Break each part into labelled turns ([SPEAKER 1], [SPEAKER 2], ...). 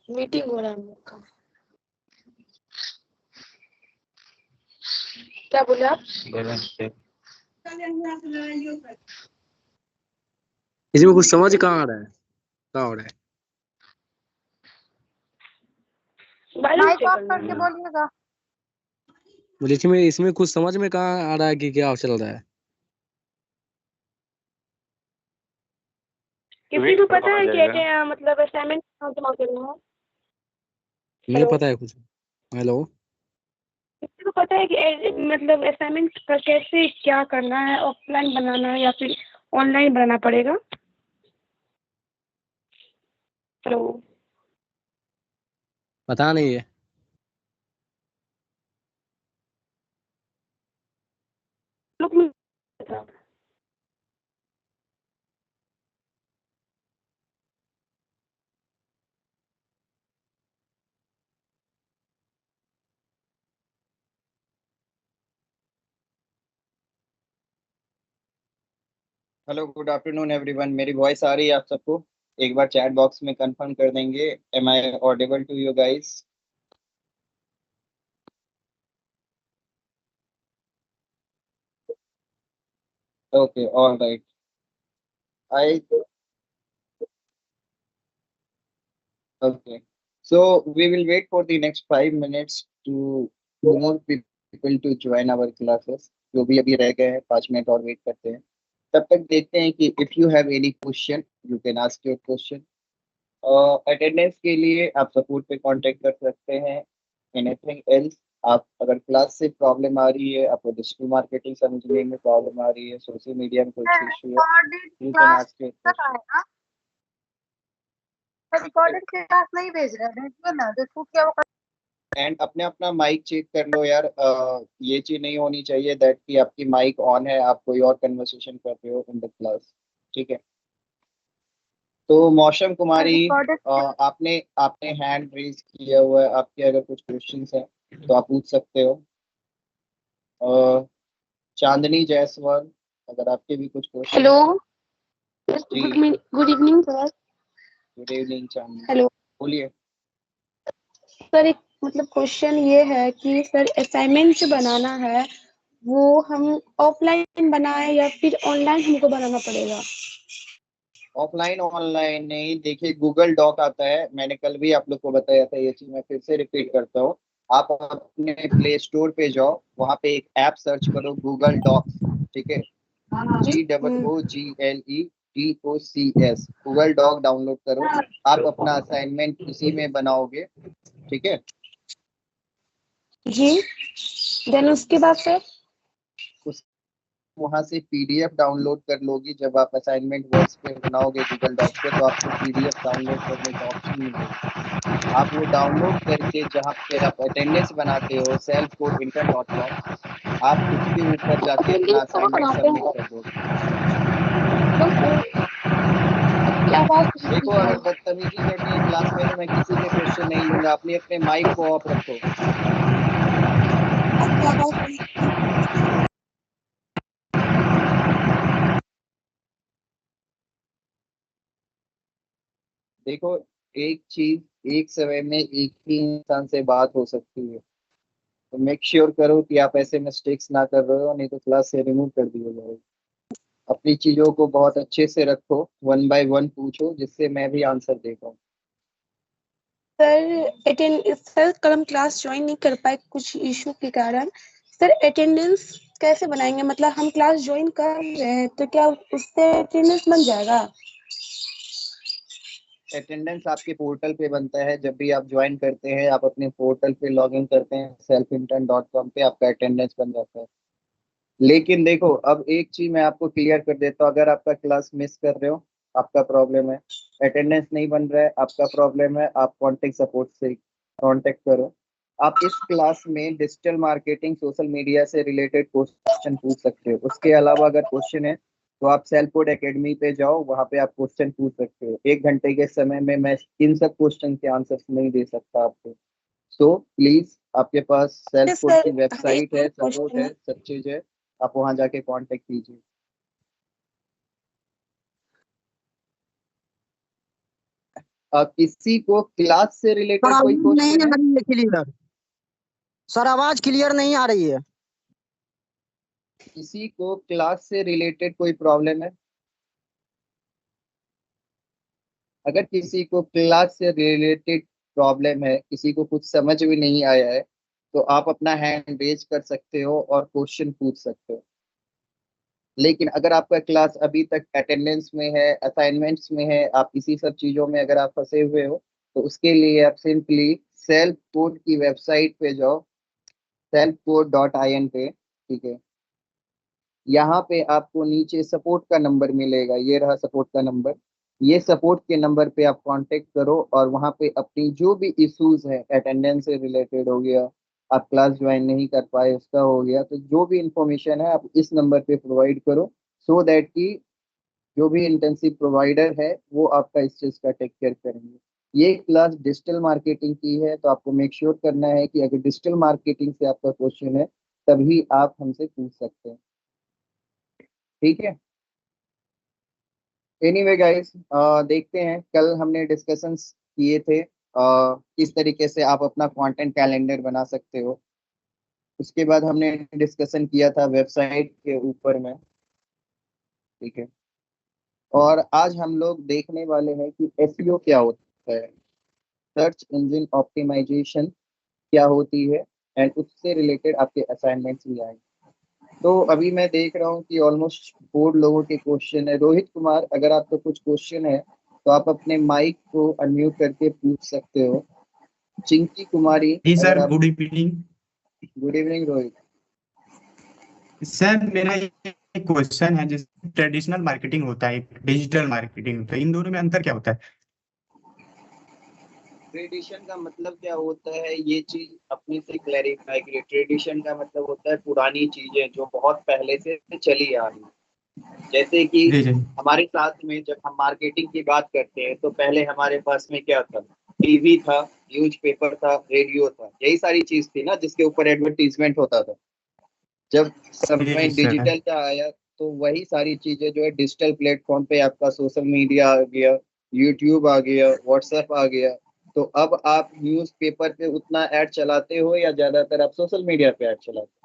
[SPEAKER 1] Meeting हो रहा है हम लोग का। क्या बोले आप?
[SPEAKER 2] इसमें कुछ समझ कहाँ आ रहा है, कहाँ हो रहा है?
[SPEAKER 1] माइक ऑफ करके
[SPEAKER 3] बोलिएगा।
[SPEAKER 2] मुझे इसमें कुछ समझ में कहाँ आ रहा है कि क्या चल रहा है?
[SPEAKER 1] किसी को पता है क्या मतलब असाइनमेंट कहाँ जमा करना है?
[SPEAKER 2] नहीं पता है कुछ। हेलो,
[SPEAKER 1] किसी को पता है कि मतलब असाइनमेंट का कैसे क्या करना है, ऑफलाइन बनाना है या फिर ऑनलाइन बनाना पड़ेगा? हेलो,
[SPEAKER 2] पता नहीं है।
[SPEAKER 1] लोग मुझे पता।
[SPEAKER 4] Hello, good afternoon everyone. मेरी वॉइस आ रही है आप सबको? एक बार चैट बॉक्स में कंफर्म कर देंगे। Am I audible to you guys? Okay, all right. I okay, so we will wait for the next 5 minutes to more people to join our classes. जो भी अभी रह गए हैं 5 मिनट और वेट करते हैं। तब तक देखते हैं कि if you have any question you can ask your question. Attendance के लिए आप सपोर्ट पे कांटेक्ट कर सकते हैं। एनीथिंग एल्स, आप अगर क्लास से प्रॉब्लम आ रही है, आपको डिजिटल मार्केटिंग समझने में प्रॉब्लम आ रही है, सोशल मीडिया में कुछ इशू है, you can ask your question.
[SPEAKER 3] Recorded class नहीं भेज रहे हैं, भेजिए ना, देखो क्या वो
[SPEAKER 4] एंड अपने अपना माइक चेक कर लो यार। ये चीज नहीं होनी चाहिए दैट कि आपकी माइक ऑन है, आप कोई और कन्वर्सेशन कर रहे हो इन द क्लास। ठीक है, तो मौसम कुमारी,
[SPEAKER 3] रिकॉर्डेड।
[SPEAKER 4] आपने आपने हैंड रेज किया हुआ है। आपके अगर कुछ क्वेश्चंस हैं तो आप पूछ सकते हो। अ, चांदनी जायसवाल, अगर आपके भी कुछ क्वेश्चन
[SPEAKER 1] हेलो,
[SPEAKER 4] जी।
[SPEAKER 1] Good evening sir.
[SPEAKER 4] Good evening Chandni,
[SPEAKER 1] hello
[SPEAKER 4] बोलिए।
[SPEAKER 1] सर, एक मतलब क्वेश्चन ये है कि सर असाइनमेंट जो बनाना है वो हम ऑफलाइन बनाए या फिर ऑनलाइन हमको बनाना पड़ेगा?
[SPEAKER 4] ऑफलाइन ऑनलाइन नहीं, देखिए गूगल डॉक आता है। मैंने कल भी आप लोग को बताया था ये चीज, मैं फिर से रिपीट करता हूँ। आप अपने प्ले स्टोर पे जाओ, वहाँ पे एक ऐप सर्च करो, गूगल डॉक्स। ठीक है, GOOGLEDOCS, गूगल डॉक डाउनलोड करो। आप अपना असाइनमेंट उसी में बनाओगे। ठीक है,
[SPEAKER 1] जी। देन उसके बाद सर?
[SPEAKER 4] उस वहां से पीडीएफ डाउनलोड कर लोगी। जब आप असाइनमेंट वर्ड्स पे बनाओगे गूगल डॉक्स पे, तो आपको पीडीएफ डाउनलोड करने का ऑप्शन मिलेगा। आप वो डाउनलोड करके जहाँ पे आप अटेंडेंस बनाते हो, self code inter dot com, आप उसके ऊपर जाके अपना
[SPEAKER 1] लिंक कहाँ
[SPEAKER 4] असाइनमेंट
[SPEAKER 1] बनाते
[SPEAKER 4] सबमिट
[SPEAKER 1] हैं?
[SPEAKER 4] कर दोगे।
[SPEAKER 1] आपकी आवाज
[SPEAKER 4] देखो, अगर बदतमीजी करनी है क्लास में तो मैं किसी के क्वेश्चन नहीं लूंगा। अपने अपने माइक को ऑफ रखो। देखो, एक चीज एक समय में एक ही इंसान से बात हो सकती है, तो मेक श्योर करो कि आप ऐसे मिस्टेक्स ना कर रहे हो, नहीं तो क्लास से रिमूव कर दिया जाएगा। अपनी चीजों को बहुत अच्छे से रखो, वन बाय वन पूछो, जिससे मैं भी आंसर दे पाऊँ।
[SPEAKER 1] सर कल हम क्लास ज्वाइन नहीं कर पाए कुछ इशू के कारण। सर अटेंडेंस कैसे बनाएंगे? मतलब हम क्लास ज्वाइन कर रहे हैं तो क्या उससे अटेंडेंस बन जाएगा?
[SPEAKER 4] अटेंडेंस आपके पोर्टल पे बनता है। जब भी आप ज्वाइन करते हैं, आप अपने पोर्टल पे लॉग इन करते हैं selfintern.com पे, आपका अटेंडेंस बन जाता है। लेकिन देखो, अब एक चीज मैं आपको क्लियर कर देता हूँ। अगर आपका क्लास मिस कर रहे हो, आपका प्रॉब्लम है, अटेंडेंस नहीं बन रहा है, आपका प्रॉब्लम है, आप कॉन्टेक्ट सपोर्ट से कांटेक्ट करो। आप इस क्लास में डिजिटल मार्केटिंग, सोशल मीडिया से रिलेटेड क्वेश्चन पूछ सकते हो। उसके अलावा अगर क्वेश्चन है तो आप सेल्फ कोड एकेडमी पे जाओ, वहाँ पे आप क्वेश्चन पूछ सकते हो। 1 घंटे के समय में मैं इन सब क्वेश्चन के आंसर्स नहीं दे सकता आपको। सो प्लीज, आपके पास सेल्फ कोड
[SPEAKER 1] सर
[SPEAKER 4] की वेबसाइट है,
[SPEAKER 1] एक
[SPEAKER 4] सपोर्ट
[SPEAKER 1] क्वेश्चन
[SPEAKER 4] है, सब चीज है। आप वहां जाके कांटेक्ट कीजिए। किसी को क्लास से
[SPEAKER 5] सर
[SPEAKER 4] रिलेटेड
[SPEAKER 5] आवाज
[SPEAKER 4] कोई
[SPEAKER 5] नहीं
[SPEAKER 4] क्वेश्चन
[SPEAKER 5] आ
[SPEAKER 4] है?
[SPEAKER 5] रही है क्लियर। सर आवाज क्लियर नहीं आ रही है।
[SPEAKER 4] किसी को क्लास से रिलेटेड कोई प्रॉब्लम है? अगर किसी को क्लास से रिलेटेड प्रॉब्लम है, किसी को कुछ समझ में नहीं आया है, तो आप अपना हैंड रेज कर सकते हो और क्वेश्चन पूछ सकते हो। लेकिन अगर आपका क्लास अभी तक अटेंडेंस में है, असाइनमेंट्स में है, आप इसी सब चीजों में अगर आप फंसे हुए हो, तो उसके लिए आप सिंपली सेल्फ कोड की वेबसाइट पे जाओ, selfcode.in पे। ठीक है, यहाँ पे आपको नीचे सपोर्ट का नंबर मिलेगा, ये रहा सपोर्ट का नंबर। ये सपोर्ट के नंबर पे आप कांटेक्ट करो और वहाँ पे अपनी जो भी इश्यूज है, अटेंडेंस से रिलेटेड हो गया, आप क्लास ज्वाइन नहीं कर पाए उसका हो गया, तो जो भी इंफॉर्मेशन है आप इस नंबर पे प्रोवाइड करो, सो दैट कि जो भी इंटेंसिव प्रोवाइडर है वो आपका इस चीज का टेक केयर करेंगे। ये क्लास डिजिटल मार्केटिंग की है, तो आपको मेक श्योर करना है कि अगर डिजिटल मार्केटिंग से आपका क्वेश्चन है तभी आप हमसे पूछ सकते हैं। ठीक है, एनीवे गाइस, देखते हैं। कल हमने डिस्कशंस किए थे किस तरीके से आप अपना कंटेंट कैलेंडर बना सकते हो। उसके बाद हमने डिस्कशन किया था वेबसाइट के ऊपर में। ठीक है, और आज हम लोग देखने वाले हैं कि एसईओ क्या होता है, सर्च इंजन ऑप्टिमाइजेशन क्या होती है, एंड उससे रिलेटेड आपके असाइनमेंट्स भी आएंगे। तो अभी मैं देख रहा हूँ कि ऑलमोस्ट 4 लोगों के क्वेश्चन है। रोहित कुमार, अगर आपका कुछ क्वेश्चन है तो आप अपने माइक को अनम्यूट करके पूछ सकते हो। चिंकी कुमारी,
[SPEAKER 6] जी
[SPEAKER 4] अगर
[SPEAKER 6] सर,
[SPEAKER 4] आप।
[SPEAKER 6] Good evening.
[SPEAKER 4] Good evening Rohit.
[SPEAKER 6] Sir मेरा एक क्वेश्चन है, जैसे ट्रेडिशनल मार्केटिंग होता है, डिजिटल मार्केटिंग होता है, इन दोनों में अंतर क्या होता है?
[SPEAKER 4] ट्रेडिशन का मतलब क्या होता है, ये चीज अपने से क्लैरिफाई करिए। ट्रेडिशन का मतलब होता है पुरानी चीजें जो बहुत पहले से चली आ रही है। जैसे कि
[SPEAKER 6] जी जी
[SPEAKER 4] हमारे साथ में जब हम मार्केटिंग की बात करते हैं तो पहले हमारे पास में क्या था, टीवी था, न्यूज़पेपर था, रेडियो था, यही सारी चीज थी ना जिसके ऊपर एडवर्टीजमेंट होता था। जब समय
[SPEAKER 6] जी सर।
[SPEAKER 4] डिजिटल का आया तो वही सारी चीजें जो है डिजिटल प्लेटफॉर्म पे, आपका सोशल मीडिया आ गया, यूट्यूब आ गया, व्हाट्सएप आ गया। तो अब आप न्यूज़पेपर पे उतना ऐड चलाते हो या ज्यादातर आप सोशल मीडिया पे ऐड चलाते हो?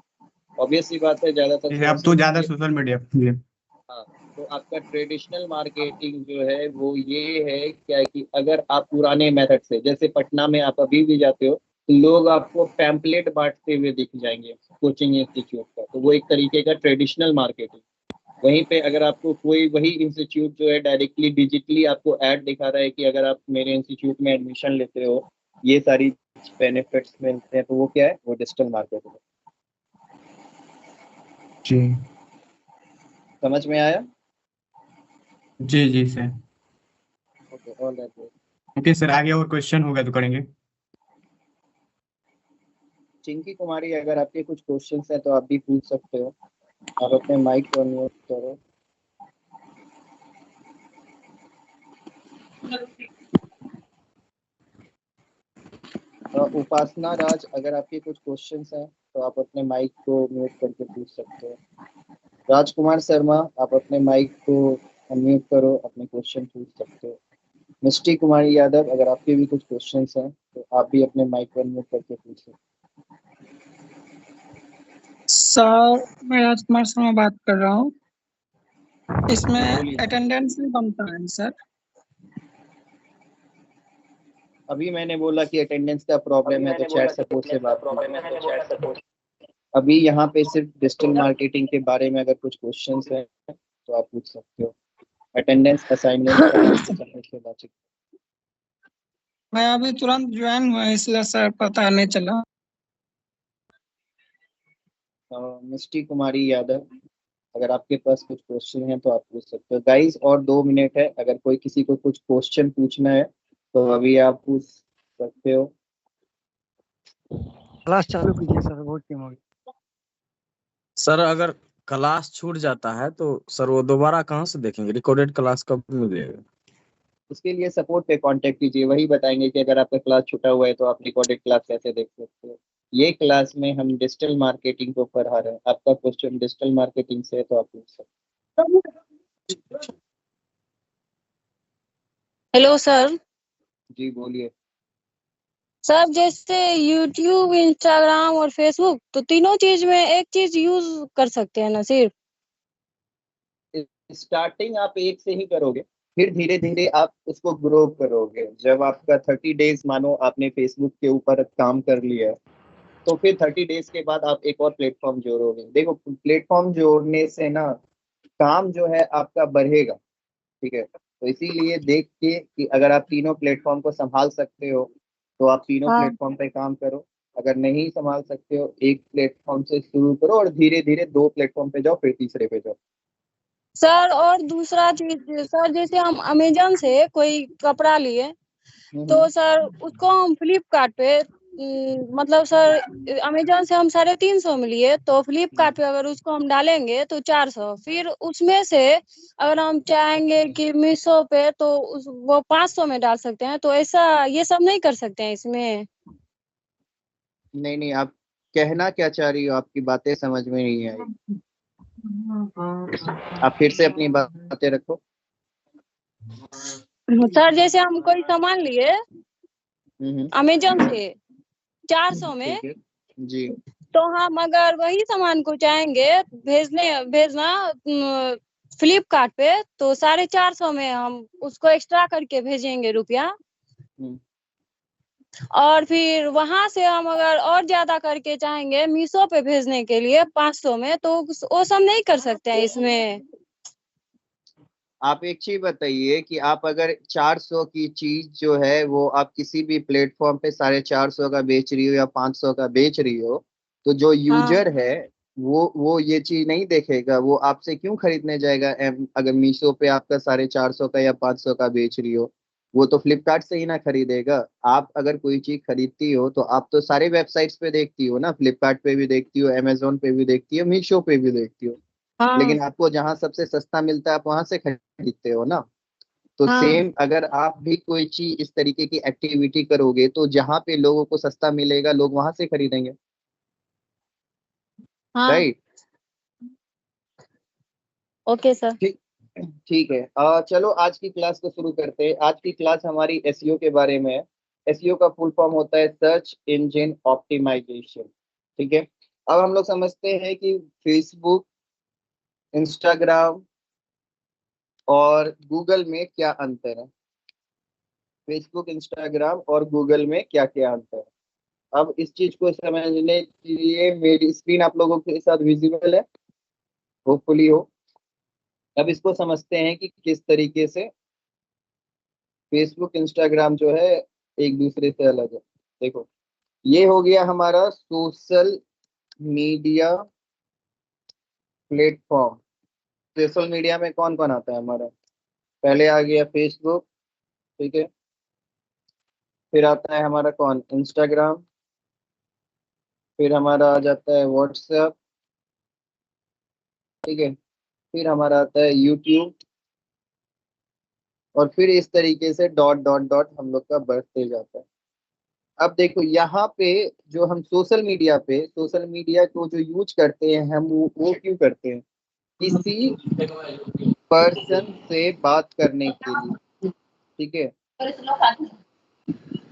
[SPEAKER 4] ऑब्वियस सी बात है, ज्यादातर
[SPEAKER 6] जी,
[SPEAKER 4] तो आप
[SPEAKER 6] अब तो
[SPEAKER 4] सोशल
[SPEAKER 6] ज्यादा
[SPEAKER 4] मीडिया।
[SPEAKER 6] Social media. जी
[SPEAKER 4] हाँ, तो आपका ट्रेडिशनल मार्केटिंग जो है वो ये है क्या है कि अगर आप पुराने मेथड से, जैसे पटना में आप अभी भी जाते हो तो लोग आपको पैम्पलेट बांटते हुए दिख जाएंगे कोचिंग इंस्टीट्यूट का, तो वो एक तरीके का ट्रेडिशनल मार्केटिंग। वहीं पे अगर आपको कोई वही इंस्टीट्यूट जो है डायरेक्टली डिजिटली आपको ऐड दिखा रहा है कि अगर आप मेरे इंस्टीट्यूट में एडमिशन लेते हो ये सारी बेनिफिट्स मिलते हैं, तो वो क्या है, वो डिजिटल मार्केटिंग है।
[SPEAKER 6] जी
[SPEAKER 4] समझ में आया?
[SPEAKER 6] जी जी sir.
[SPEAKER 4] Okay, all that.
[SPEAKER 6] Okay sir, आगे और क्वेश्चन होगा तो करेंगे।
[SPEAKER 4] चिंकी कुमारी, अगर आपके कुछ क्वेश्चंस हैं तो आप भी पूछ सकते हो। आप अपने माइक को अनम्यूट करो। उपासना राज, अगर आपके कुछ क्वेश्चंस हैं तो आप अपने माइक को म्यूट करके पूछ सकते हो। राजकुमार शर्मा, आप अपने माइक को अनम्यूट करो, अपने क्वेश्चन पूछ सकते हो। मिष्टी कुमारी यादव, अगर आपके भी कुछ क्वेश्चंस हैं तो आप भी अपने माइक को अनम्यूट करके पूछ सकते
[SPEAKER 7] सर मैं राजकुमार शर्मा बात कर रहा हूँ।
[SPEAKER 4] हो।
[SPEAKER 7] इसमें
[SPEAKER 4] बोलिए।
[SPEAKER 7] अटेंडेंस भी बनता है सर?
[SPEAKER 4] अभी मैंने बोला कि अटेंडेंस का प्रॉब्लम है तो चैट सपोर्ट से बात कीजिए। अभी यहाँ पे सिर्फ डिजिटल मार्केटिंग के बारे में अगर कुछ क्वेश्चंस हैं तो आप पूछ सकते हो। अटेंडेंस असाइनमेंट का चैट सपोर्ट से बातचीत।
[SPEAKER 7] मैं अभी तुरंत ज्वाइन हुआ इसलिए सर पता नहीं चला।
[SPEAKER 4] मिष्टी कुमारी यादव, अगर आपके पास कुछ क्वेश्चन है तो आप पूछ सकते हो। गाइस, और 2 मिनट है, अगर कोई किसी को कुछ क्वेश्चन पूछना है तो अभी आप पूछ सकते हो।
[SPEAKER 5] क्लास चालू कीजिए सर, बहुत टाइम हो गया।
[SPEAKER 2] सर अगर क्लास छूट जाता है तो सर वो दोबारा कहाँ से देखेंगे? रिकॉर्डेड क्लास कब मिलेगा?
[SPEAKER 4] उसके लिए सपोर्ट पे कांटेक्ट कीजिए, वही बताएंगे कि अगर आपका क्लास छूटा हुआ है तो आप रिकॉर्डेड क्लास कैसे देख सकते हो। ये क्लास में हम डिजिटल मार्केटिंग को पढ़ा रहे हैं। आपका क्वेश्चन डिजिटल मार्केटिंग से है तो आप पूछ सकते
[SPEAKER 1] हेलो सर।
[SPEAKER 4] जी बोलिए।
[SPEAKER 8] सर जैसे यूट्यूब, इंस्टाग्राम और फेसबुक, तो तीनों चीज में एक चीज यूज कर सकते हैं ना सिर्फ?
[SPEAKER 4] स्टार्टिंग आप एक से ही करोगे, फिर धीरे धीरे आप उसको ग्रो करोगे। जब आपका 30 डेज, मानो आपने फेसबुक के ऊपर काम कर लिया है, तो फिर 30 डेज के बाद आप एक और प्लेटफॉर्म जोड़ोगे। देखो, प्लेटफॉर्म जोड़ने से ना काम जो है आपका बढ़ेगा, ठीक है। तो इसीलिए देख के कि अगर आप तीनों प्लेटफॉर्म को संभाल सकते हो तो आप तीनों
[SPEAKER 8] हाँ।
[SPEAKER 4] प्लेटफॉर्म पे काम करो। अगर नहीं संभाल सकते हो, एक प्लेटफॉर्म से शुरू करो और धीरे धीरे 2 प्लेटफॉर्म पे जाओ, फिर तीसरे पे जाओ।
[SPEAKER 8] सर और दूसरा चीज सर, जैसे हम अमेजन से कोई कपड़ा लिए, तो सर उसको हम फ्लिपकार्ट पे मतलब सर अमेजन से हम 350 में लिए, तो फ्लिपकार्ट पे अगर उसको हम डालेंगे तो 400, फिर उसमें से अगर हम चाहेंगे कि मीशो पे तो वो 500 में डाल सकते हैं, तो ऐसा ये सब नहीं कर सकते हैं इसमें?
[SPEAKER 4] नहीं नहीं, आप कहना क्या चाह रही हो? आपकी बातें समझ में नहीं आई। आप फिर से अपनी बातें रखो।
[SPEAKER 8] सर जैसे हम कोई सामान लिए अमेजन से 400 में,
[SPEAKER 4] ठीक है जी।
[SPEAKER 8] तो हम अगर वही सामान को चाहेंगे भेजना फ्लिपकार्ट पे, तो 450 में हम उसको एक्स्ट्रा करके भेजेंगे रुपया। और फिर वहां से हम अगर और ज्यादा करके चाहेंगे मीशो पे भेजने के लिए 500 में, तो वो सब नहीं कर सकते हैं इसमें?
[SPEAKER 4] आप एक चीज बताइए कि आप अगर 400 की चीज जो है वो आप किसी भी प्लेटफॉर्म पे 450 का बेच रही हो या 500 का बेच रही हो, तो जो यूजर है वो ये चीज नहीं देखेगा, वो आपसे क्यों खरीदने जाएगा? अगर मीशो पे आपका 450 का या 500 का बेच रही हो, वो तो फ्लिपकार्ट से ही ना खरीदेगा। आप अगर कोई चीज खरीदती हो तो आप तो सारे वेबसाइट्स पे देखती हो ना, फ्लिपकार्ट पे भी देखती हो, अमेजोन पे भी देखती हो, मीशो पे भी देखती हो।
[SPEAKER 8] हाँ
[SPEAKER 4] लेकिन आपको जहां सबसे सस्ता मिलता है आप वहां से खरीदते हो ना। तो
[SPEAKER 8] हाँ
[SPEAKER 4] सेम अगर आप भी कोई चीज इस तरीके की एक्टिविटी करोगे तो जहां पे लोगों को सस्ता मिलेगा लोग वहां से खरीदेंगे,
[SPEAKER 8] हाँ।
[SPEAKER 4] राइट?
[SPEAKER 8] Okay sir.
[SPEAKER 4] ठीक, ठीक है। चलो आज की क्लास को शुरू करते हैं। आज की क्लास हमारी एसईओ के बारे में है। एसईओ का फुल फॉर्म होता है सर्च इंजन ऑप्टिमाइजेशन, ठीक है। अब हम लोग समझते हैं कि फेसबुक, इंस्टाग्राम और गूगल में क्या अंतर है। फेसबुक, इंस्टाग्राम और गूगल में क्या क्या अंतर है। अब इस चीज को समझने के लिए मेरी स्क्रीन आप लोगों के साथ विजिबल है, होपफुली हो। अब इसको समझते हैं कि किस तरीके से फेसबुक, इंस्टाग्राम जो है एक दूसरे से अलग है। देखो, ये हो गया हमारा social media platform. Social media में कौन कौन आता है हमारा? पहले आ गया फेसबुक, ठीक है। फिर आता है हमारा कौन? इंस्टाग्राम। फिर हमारा आ जाता है व्हाट्सएप, ठीक है। फिर हमारा आता है यूट्यूब। और फिर इस तरीके से डॉट डॉट डॉट हम लोग का बढ़ते जाता है। अब देखो यहाँ पे जो हम सोशल मीडिया को जो यूज करते हैं हम, वो क्यों करते हैं? किसी पर्सन से बात करने के लिए, ठीक है।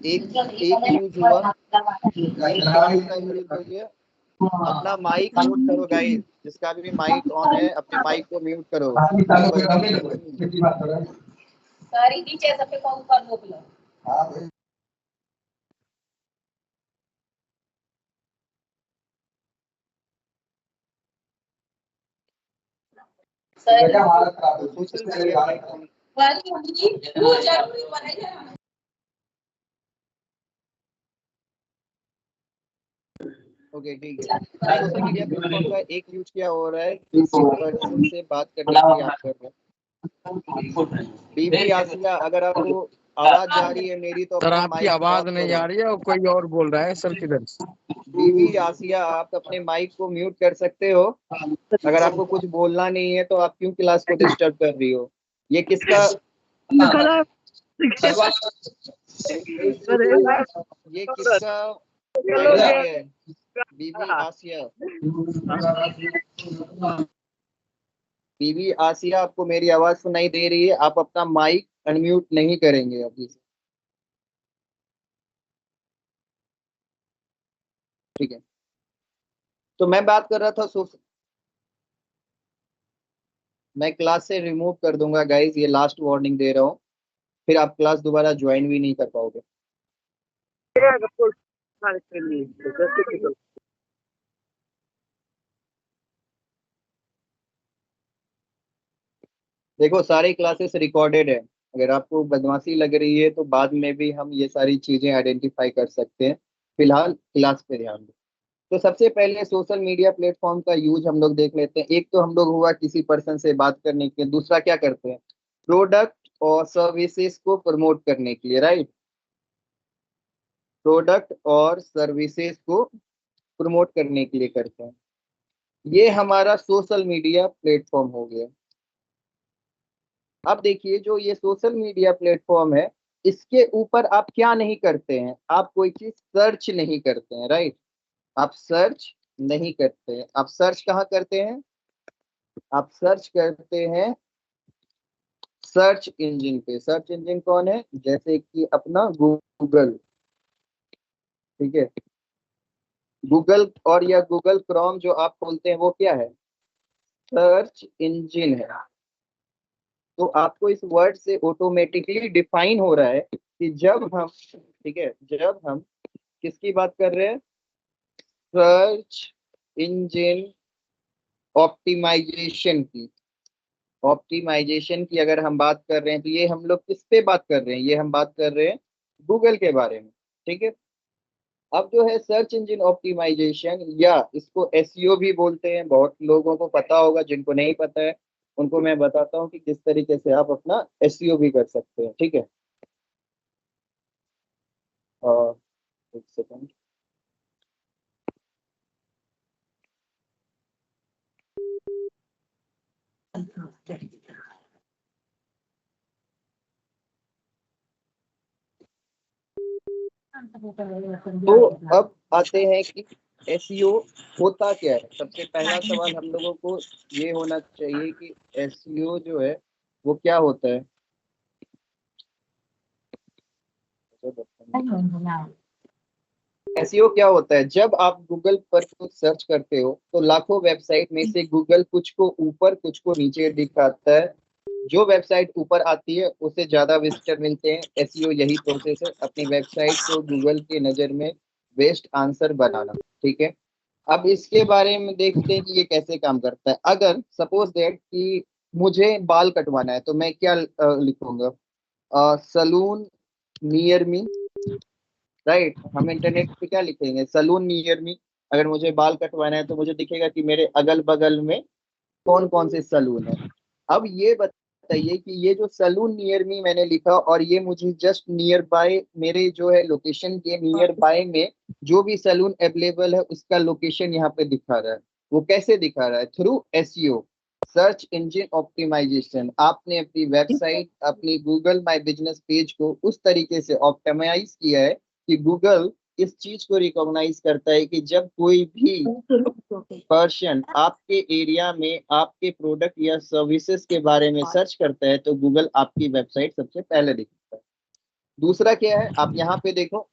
[SPEAKER 4] एक एक यूज हुआ। क्या इसका यूज हो गया? अपना माइक म्यूट करो गाइस, जिसका भी माइक ऑन है अपने माइक को म्यूट करो।
[SPEAKER 9] सारी नीचे सबके को ऊपर मोकलो।
[SPEAKER 4] सोशल मीडिया प्लेटफॉर्म, ओके ठीक है। सोशल मीडिया प्लेटफॉर्म का एक यूज क्या हो रहा है? किसी पर्सन से बात करने के लिए आप कर रहे हैं। बीबी आसिया, अगर आपको आवाज जा रही है मेरी तो
[SPEAKER 2] सर
[SPEAKER 4] अपना
[SPEAKER 2] आपकी
[SPEAKER 4] माइक
[SPEAKER 2] आवाज
[SPEAKER 4] ऑफ
[SPEAKER 2] नहीं
[SPEAKER 4] करो।
[SPEAKER 2] आ रही है और कोई और बोल रहा है सर, किधर?
[SPEAKER 4] बीबी आसिया, आप अपने माइक को म्यूट कर सकते हो? अगर आपको कुछ बोलना नहीं है तो आप क्यों क्लास को डिस्टर्ब कर रही हो? ये किसका ये किसका आइडिया है? बीबी आसिया, बीबी आसिया, आपको मेरी आवाज सुनाई दे रही है? आप अपना माइक अनम्यूट नहीं करेंगे अभी से। ठीक है, तो मैं बात कर रहा था मैं क्लास से रिमूव कर दूंगा गाइज, ये लास्ट वार्निंग दे रहा हूँ, फिर आप क्लास दोबारा ज्वाइन भी नहीं कर पाओगे। देखो सारी क्लासेस रिकॉर्डेड है, अगर आपको बदमाशी लग रही है तो बाद में भी हम ये सारी चीजें आइडेंटिफाई कर सकते हैं, फिलहाल क्लास पे ध्यान दो। तो सबसे पहले सोशल मीडिया प्लेटफॉर्म का यूज हम लोग देख लेते हैं। एक तो हम लोग हुआ किसी पर्सन से बात करने के लिए, दूसरा क्या करते हैं, प्रोडक्ट और सर्विसेज को प्रमोट करने के लिए, राइट, प्रोडक्ट और सर्विसेज को प्रमोट करने के लिए करते हैं। ये हमारा सोशल मीडिया प्लेटफॉर्म हो गया। अब देखिए जो ये सोशल मीडिया प्लेटफॉर्म है, इसके ऊपर आप क्या नहीं करते हैं, आप कोई चीज सर्च नहीं करते हैं, राइट, आप सर्च नहीं करते हैं। आप सर्च कहाँ करते हैं, आप सर्च करते हैं सर्च इंजन पे। सर्च इंजन कौन है, जैसे कि अपना गूगल, ठीक है, गूगल और या गूगल क्रोम जो आप खोलते हैं वो क्या है, सर्च इंजन है। तो आपको इस वर्ड से ऑटोमेटिकली डिफाइन हो रहा है कि जब हम, ठीक है, जब हम किसकी बात कर रहे हैं, सर्च इंजन ऑप्टिमाइजेशन की, ऑप्टिमाइजेशन की अगर हम बात कर रहे हैं तो ये हम लोग किस पे बात कर रहे हैं, ये हम बात कर रहे हैं गूगल के बारे में, ठीक है। अब जो है सर्च इंजन ऑप्टिमाइजेशन या इसको एसईओ भी बोलते हैं, बहुत लोगों को पता होगा, जिनको नहीं पता है उनको मैं बताता हूँ कि किस तरीके से आप अपना एसईओ भी कर सकते हैं, ठीक है। और एक सेकंड, तो अब आते हैं कि एसईओ होता क्या है। सबसे पहला सवाल हम लोगों को ये होना चाहिए कि एसईओ जो है वो क्या होता है। एसईओ क्या होता है, जब आप गूगल पर कुछ सर्च करते हो तो लाखों वेबसाइट में से गूगल कुछ को ऊपर कुछ को नीचे दिखाता है। जो वेबसाइट ऊपर आती है उसे ज्यादा विजिटर मिलते हैं। एसईओ यही प्रोसेस है, अपनी वेबसाइट को गूगल के नजर में बेस्ट आंसर बनाना, ठीक है। अब इसके बारे में देखते हैं कि ये कैसे काम करता है। अगर सपोज दैट कि मुझे बाल कटवाना है तो मैं क्या लिखूंगा, सलून नियर मी, राइट, हम इंटरनेट पे क्या लिखेंगे, सलून नियर मी। अगर मुझे बाल कटवाना है तो मुझे दिखेगा कि मेरे अगल बगल में कौन कौन से सलून है। अब ये बताइए कि ये जो सलून नियर मी मैंने लिखा और ये मुझे जस्ट नियर बाय, मेरे जो है लोकेशन के नियर बाय में जो भी सलून अवेलेबल है उसका लोकेशन यहाँ पे दिखा रहा है। वो कैसे दिखा रहा है, through SEO, search engine optimisation. आपने अपनी वेबसाइट, अपनी गूगल माई बिजनेस पेज को उस तरीके से ऑप्टिमाइज किया है कि गूगल इस चीज को रिकॉग्नाइज करता है कि जब कोई भी पर्सन आपके एरिया में आपके प्रोडक्ट या सर्विसेज के बारे में सर्च करता है तो गूगल आपकी वेबसाइट सबसे पहले दिखाता है। दूसरा क्या है, आप यहाँ पे देखो,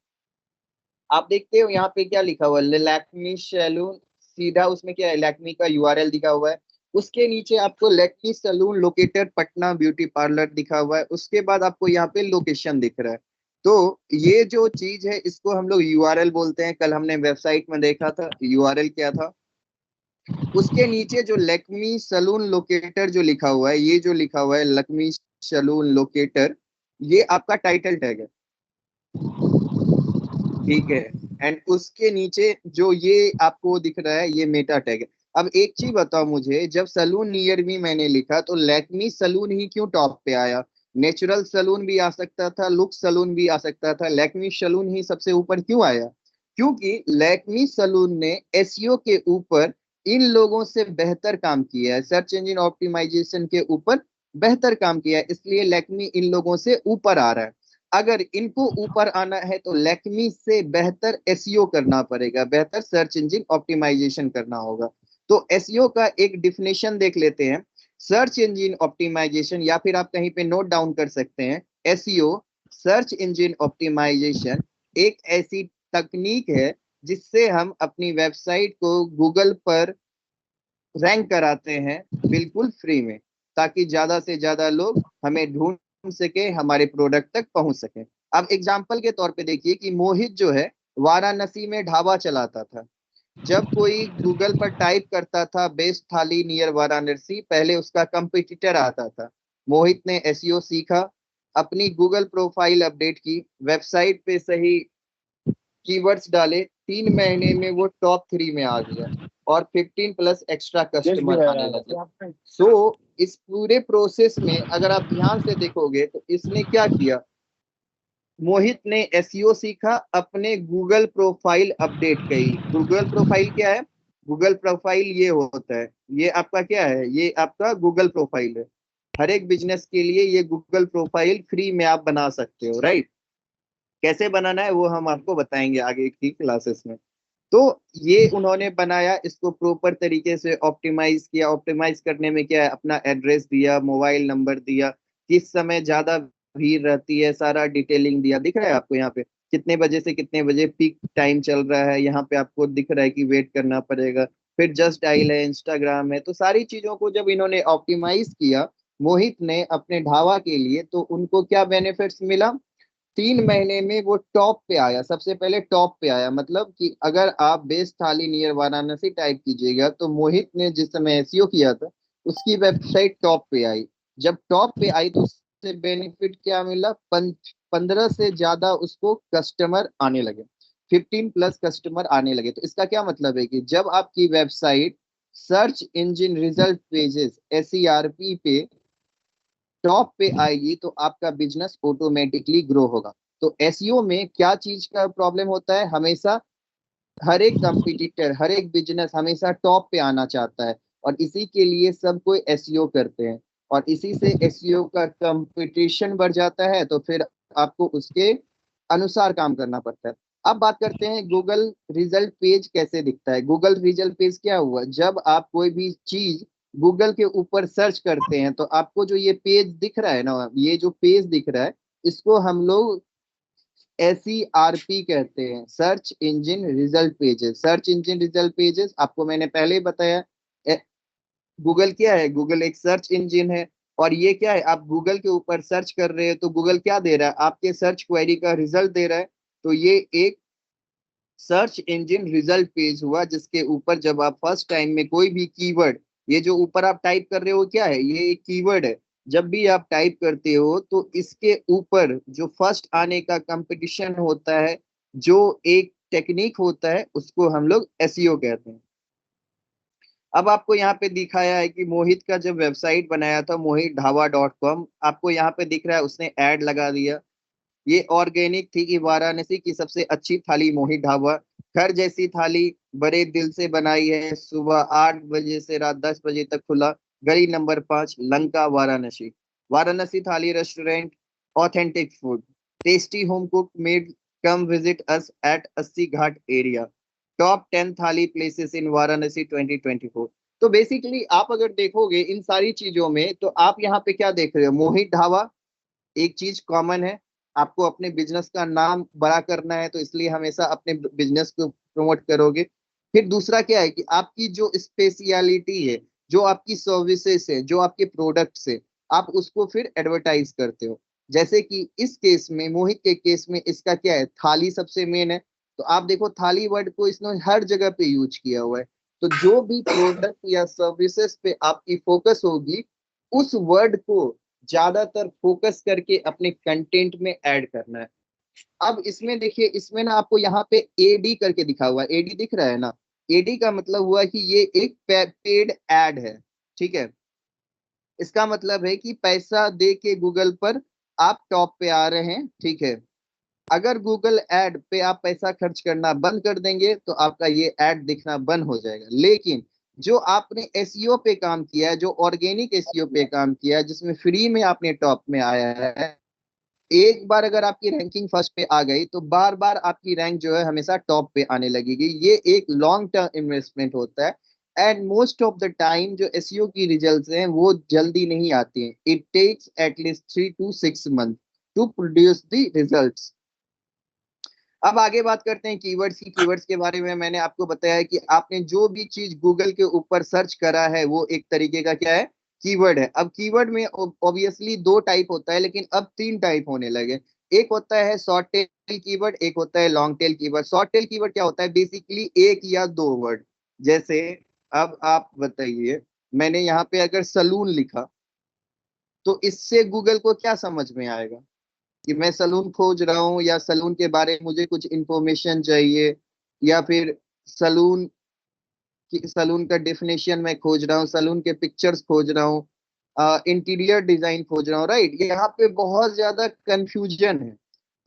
[SPEAKER 4] आप देखते हो यहाँ पे क्या लिखा हुआ है, लैक्मी सैलून, सीधा उसमें क्या है, लैक्मी का यूआरएल दिखा हुआ है। उसके नीचे आपको Lakme salon locator Patna beauty parlour दिखा हुआ है। उसके बाद आपको यहाँ पे लोकेशन दिख रहा है। तो ये जो चीज है इसको हम लोग यूआरएल बोलते हैं। कल हमने वेबसाइट में देखा था यूआरएल क्या था। उसके नीचे जो लैक्मी सलून लोकेटर जो लिखा हुआ है, ये जो लिखा हुआ है लैक्मी सलून लोकेटर, ये आपका टाइटल टैग है, ठीक है। एंड उसके नीचे जो ये आपको दिख रहा है ये मेटा टैग है। अब एक चीज बताओ मुझे, जब सलून नियर मी मैंने लिखा तो लैक्मी सलून ही क्यों टॉप पे आया, नेचुरल सलून भी आ सकता था, लुक सलून भी आ सकता था, लैक्मी सलून ही सबसे ऊपर क्यों आया, क्योंकि लैक्मी सलून ने एसईओ के ऊपर इन लोगों से बेहतर काम किया है, सर्च इंजन ऑप्टिमाइजेशन के ऊपर बेहतर काम किया है, इसलिए लैक्मी इन लोगों से ऊपर आ रहा है। अगर इनको ऊपर आना है तो लैक्मी से बेहतर एसईओ करना पड़ेगा, बेहतर सर्च इंजन ऑप्टिमाइजेशन करना होगा। तो एसईओ का एक डिफिनेशन देख लेते हैं। सर्च इंजन ऑप्टिमाइजेशन, या फिर आप कहीं पे नोट डाउन कर सकते हैं, एसईओ सर्च इंजन ऑप्टिमाइजेशन एक ऐसी तकनीक है जिससे हम अपनी वेबसाइट को गूगल पर रैंक कराते हैं बिल्कुल फ्री में, ताकि ज्यादा से ज्यादा लोग हमें ढूंढ सके, हमारे प्रोडक्ट तक पहुंच सके। अब एग्जाम्पल के तौर पे देखिए कि मोहित जो है वाराणसी में ढाबा चलाता था। जब कोई गूगल पर टाइप करता था बेस्ट थाली नियर वाराणसी, पहले उसका कंपटीटर आता था। मोहित ने एसईओ सीखा, अपनी गूगल प्रोफाइल अपडेट की, वेबसाइट पे सही कीवर्ड्स डाले, 3 महीने में वो टॉप 3 में आ गया और 15 प्लस एक्स्ट्रा कस्टमर आने लगे। सो इस पूरे प्रोसेस में अगर आप ध्यान से देखोगे तो इसने क्या किया, मोहित ने एसईओ सीखा, अपने गूगल प्रोफाइल अपडेट की। गूगल प्रोफाइल क्या है? गूगल प्रोफाइल ये होता है, ये आपका क्या है, ये आपका गूगल प्रोफाइल है। हर एक बिजनेस के लिए ये गूगल प्रोफाइल फ्री में आप बना सकते हो, राइट? कैसे बनाना है वो हम आपको बताएंगे आगे की क्लासेस में। तो ये उन्होंने बनाया, इसको प्रॉपर तरीके से ऑप्टिमाइज किया। ऑप्टिमाइज करने में क्या है, अपना एड्रेस दिया, मोबाइल नंबर दिया, किस समय ज्यादा भीड़ रहती है, सारा डिटेलिंग दिया। दिख रहा है आपको यहाँ पे कितने बजे से कितने बजे पीक टाइम चल रहा है, यहाँ पे आपको दिख रहा है कि वेट करना पड़ेगा। फिर जस्ट डायल है, इंस्टाग्राम है। तो सारी चीजों को जब इन्होंने ऑप्टिमाइज किया मोहित ने अपने ढाबा के लिए, तो उनको क्या बेनिफिट्स मिला? 3 महीने में वो टॉप पे आया, सबसे पहले टॉप पे आया। मतलब कि अगर आप बेस्ट थाली नियर वाराणसी टाइप कीजिएगा तो मोहित ने जिस समय एसईओ किया था उसकी वेबसाइट टॉप पे आई। जब टॉप पे आई तो उससे बेनिफिट क्या मिला? 15 से ज्यादा उसको कस्टमर आने लगे, 15 प्लस कस्टमर आने लगे। तो इसका क्या मतलब है कि जब आपकी website search engine result pages SERP पे टॉप पे आएगी तो आपका बिजनेस ऑटोमेटिकली ग्रो होगा। तो एसईओ में क्या चीज का प्रॉब्लम होता है? हमेशा हर एक कंपटीटर, हर एक बिजनेस हमेशा टॉप पे आना चाहता है, और इसी के लिए सब कोई एसईओ करते हैं, और इसी से एसईओ का कंपटीशन बढ़ जाता है। तो फिर आपको उसके अनुसार काम करना पड़ता है। अब बात करते हैं गूगल रिजल्ट पेज कैसे दिखता है। गूगल रिजल्ट पेज क्या हुआ? जब आप कोई भी चीज गूगल के ऊपर सर्च करते हैं तो आपको जो ये पेज दिख रहा है ना, ये जो पेज दिख रहा है, इसको हम लोग SERP कहते हैं, search engine result pages. Search engine result pages आपको मैंने पहले ही बताया। गूगल क्या है? गूगल एक सर्च इंजन है, और ये क्या है, आप गूगल के ऊपर सर्च कर रहे हैं तो गूगल क्या दे रहा है? आपके सर्च क्वेरी का रिजल्ट दे रहा है। तो ये एक सर्च इंजन रिजल्ट पेज हुआ, जिसके ऊपर जब आप फर्स्ट टाइम में कोई भी कीवर्ड, ये जो ऊपर आप टाइप कर रहे हो क्या है? ये एक कीवर्ड है। जब भी आप टाइप करते हो तो इसके ऊपर जो फर्स्ट आने का कंपटीशन होता है, जो एक टेक्निक होता है, उसको हम लोग एसईओ कहते हैं। अब आपको यहाँ पे दिखाया है कि मोहित का जब वेबसाइट बनाया था mohitdhaba.com, आपको यहाँ पे दिख रहा है उसने ऐड लगा दिया। ये ऑर्गेनिक थी कि वाराणसी की सबसे अच्छी थाली मोहित ढाबा, घर जैसी थाली, बड़े दिल से बनाई है, सुबह 8 बजे से रात 10 बजे तक खुला, गली नंबर 5, लंका, वाराणसी। वाराणसी थाली restaurant, authentic food, tasty home cook made, come visit us at 80 Ghat area, top 10 थाली प्लेसेस इन वाराणसी 2024। तो बेसिकली आप अगर देखोगे इन सारी चीजों में, तो आप यहाँ पे क्या देख रहे हो? मोहित ढाबा एक चीज कॉमन है। आपको अपने बिजनेस का नाम बड़ा करना है तो इसलिए हमेशा अपने बिजनेस को प्रमोट करोगे। फिर दूसरा क्या है कि आपकी जो स्पेशलिटी है, जो आपकी सर्विसेज है, जो आपके प्रोडक्ट्स है, आप उसको फिर एडवर्टाइज करते हो। जैसे कि इस केस में, मोहित के केस में, इसका क्या है, थाली सबसे मेन है। तो आप देखो थाली वर्ड को इसने हर जगह पे यूज किया हुआ है। तो जो भी प्रोडक्ट या सर्विसेज पे आपकी फोकस होगी, उस वर्ड को ज्यादातर फोकस करके अपने कंटेंट में ऐड करना है। अब इसमें देखिए, इसमें ना आपको यहाँ पे एडी करके दिखा हुआ है। एडी दिख रहा है ना? एडी का मतलब हुआ कि ये एक पेड एड है, ठीक है। इसका मतलब है कि पैसा दे के गूगल पर आप टॉप पे आ रहे हैं, ठीक है। अगर गूगल एड पे आप पैसा खर्च करना बंद कर देंगे तो आपका ये एड दिखना बंद हो जाएगा। लेकिन जो आपने एसईओ पे काम किया है, जो ऑर्गेनिक एसईओ पे काम किया है, जिसमें फ्री में आपने टॉप में आया है, एक बार अगर आपकी रैंकिंग फर्स्ट पे आ गई तो बार बार आपकी रैंक जो है हमेशा टॉप पे आने लगेगी। ये एक लॉन्ग टर्म इन्वेस्टमेंट होता है, and most of the time जो एसईओ की रिजल्ट्स हैं वो जल्दी नहीं आती हैं। It takes at least 3 to 6 months to produce the results. अब आगे बात करते हैं कीवर्ड्स की। कीवर्ड्स के बारे में मैंने आपको बताया कि आपने जो भी चीज गूगल के ऊपर सर्च करा है वो एक तरीके का क्या है, कीवर्ड है। अब कीवर्ड में ऑब्वियसली 2 टाइप होता है, लेकिन अब 3 टाइप होने लगे। एक होता है शॉर्ट टेल कीवर्ड, एक होता है long tail keyword. Short tail keyword क्या होता है, बेसिकली 1 या 2 वर्ड। जैसे अब आप बताइए, मैंने यहाँ पे अगर सलून लिखा तो इससे गूगल को क्या समझ में आएगा कि मैं सलून खोज रहा हूँ, या सलून के बारे में मुझे कुछ इंफॉर्मेशन चाहिए, या फिर सलून सलून का डेफिनेशन मैं खोज रहा हूँ, सलून के पिक्चर्स खोज रहा हूँ, इंटीरियर डिजाइन खोज रहा हूँ, राइट। यहाँ पे बहुत ज्यादा कंफ्यूजन है।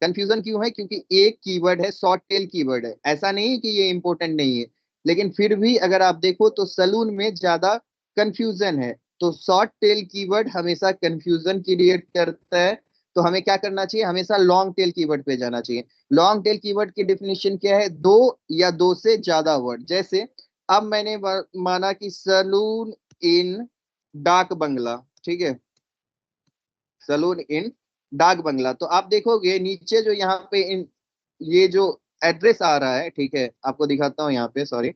[SPEAKER 4] कंफ्यूजन क्यों है, क्योंकि एक कीवर्ड है, शॉर्ट टेल कीवर्ड है। ऐसा नहीं कि ये इंपॉर्टेंट नहीं है, लेकिन फिर भी अगर आप देखो तो सलून में ज्यादा कंफ्यूजन है। तो शॉर्ट टेल कीवर्ड हमेशा कंफ्यूजन क्रिएट करता है। तो हमें क्या करना चाहिए, हमेशा लॉन्ग टेल कीवर्ड पे जाना चाहिए। लॉन्ग टेल कीवर्ड की डेफिनेशन क्या है, 2 या 2 से ज्यादा वर्ड। जैसे अब मैंने माना कि सलून इन डाक बंगला, ठीक है, सलून इन डाक बंगला। तो आप देखोगे नीचे जो यहाँ पे ये जो एड्रेस आ रहा है, ठीक है, आपको दिखाता हूँ यहाँ पे, सॉरी।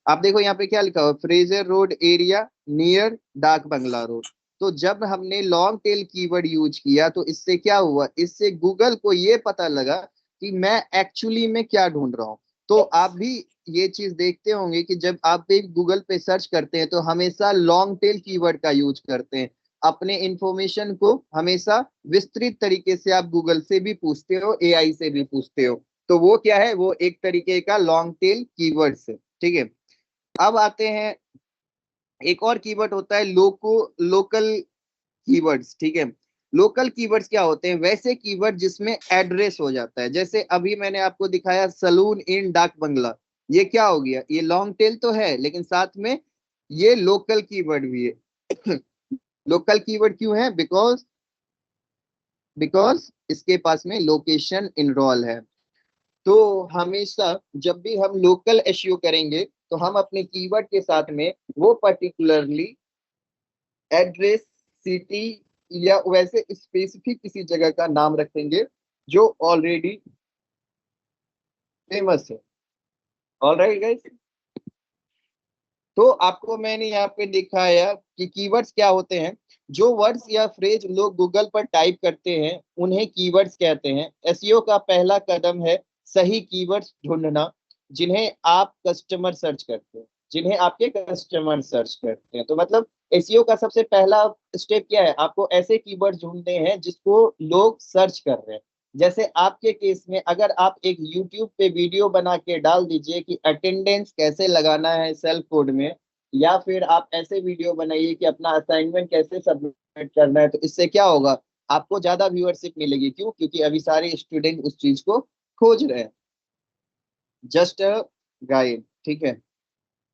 [SPEAKER 4] आप देखो यहाँ पे क्या लिखा हुआ, फ्रेजर रोड एरिया नियर डाक बंगला रोड। तो जब हमने लॉन्ग टेल कीवर्ड यूज किया तो इससे क्या हुआ, इससे गूगल को ये पता लगा कि मैं एक्चुअली में क्या ढूंढ रहा हूँ। तो आप भी ये चीज देखते होंगे कि जब आप भी गूगल पे सर्च करते हैं तो हमेशा लॉन्ग टेल कीवर्ड का यूज करते हैं। अपने इंफॉर्मेशन को हमेशा विस्तृत तरीके से आप गूगल से भी पूछते हो, एआई से भी पूछते हो। तो वो क्या है, वो एक तरीके का लॉन्ग टेल कीवर्ड है, ठीक है। अब आते हैं, एक और कीवर्ड होता है लोकल कीवर्ड्स, ठीक है। लोकल कीवर्ड्स क्या होते हैं, वैसे कीवर्ड जिसमें एड्रेस हो जाता है। जैसे अभी मैंने आपको दिखाया सलून इन डाक बंगला, ये क्या हो गया, ये लॉन्ग टेल तो है लेकिन साथ में ये लोकल कीवर्ड भी है। लोकल कीवर्ड क्यों है, बिकॉज इसके पास में लोकेशन इनरोल है। तो हमेशा जब भी हम लोकल एसईओ करेंगे तो हम अपने कीवर्ड के साथ में वो पर्टिकुलरली एड्रेस, सिटी या वैसे स्पेसिफिक किसी जगह का नाम रखेंगे जो ऑलरेडी फेमस है। ऑलराइट गाइस, तो आपको मैंने यहाँ पे दिखाया कि कीवर्ड्स क्या होते हैं। जो वर्ड्स या फ्रेज लोग गूगल पर टाइप करते हैं उन्हें कीवर्ड्स कहते हैं। एसईओ का पहला कदम है सही कीवर्ड्स ढूंढना जिन्हें आप कस्टमर सर्च करते हैं, जिन्हें आपके कस्टमर सर्च करते हैं। तो मतलब एसईओ का सबसे पहला स्टेप क्या है, आपको ऐसे कीवर्ड्स ढूंढने हैं जिसको लोग सर्च कर रहे हैं। जैसे आपके केस में अगर आप एक YouTube पे वीडियो बना के डाल दीजिए कि अटेंडेंस कैसे लगाना है सेल्फ कोड में, या फिर आप ऐसे वीडियो बनाइए कि अपना असाइनमेंट कैसे सबमिट करना है, तो इससे क्या होगा, आपको ज्यादा व्यूअरशिप मिलेगी। क्यों, क्योंकि अभी सारे स्टूडेंट उस चीज को खोज रहे हैं। जस्ट अ गाइड, ठीक है।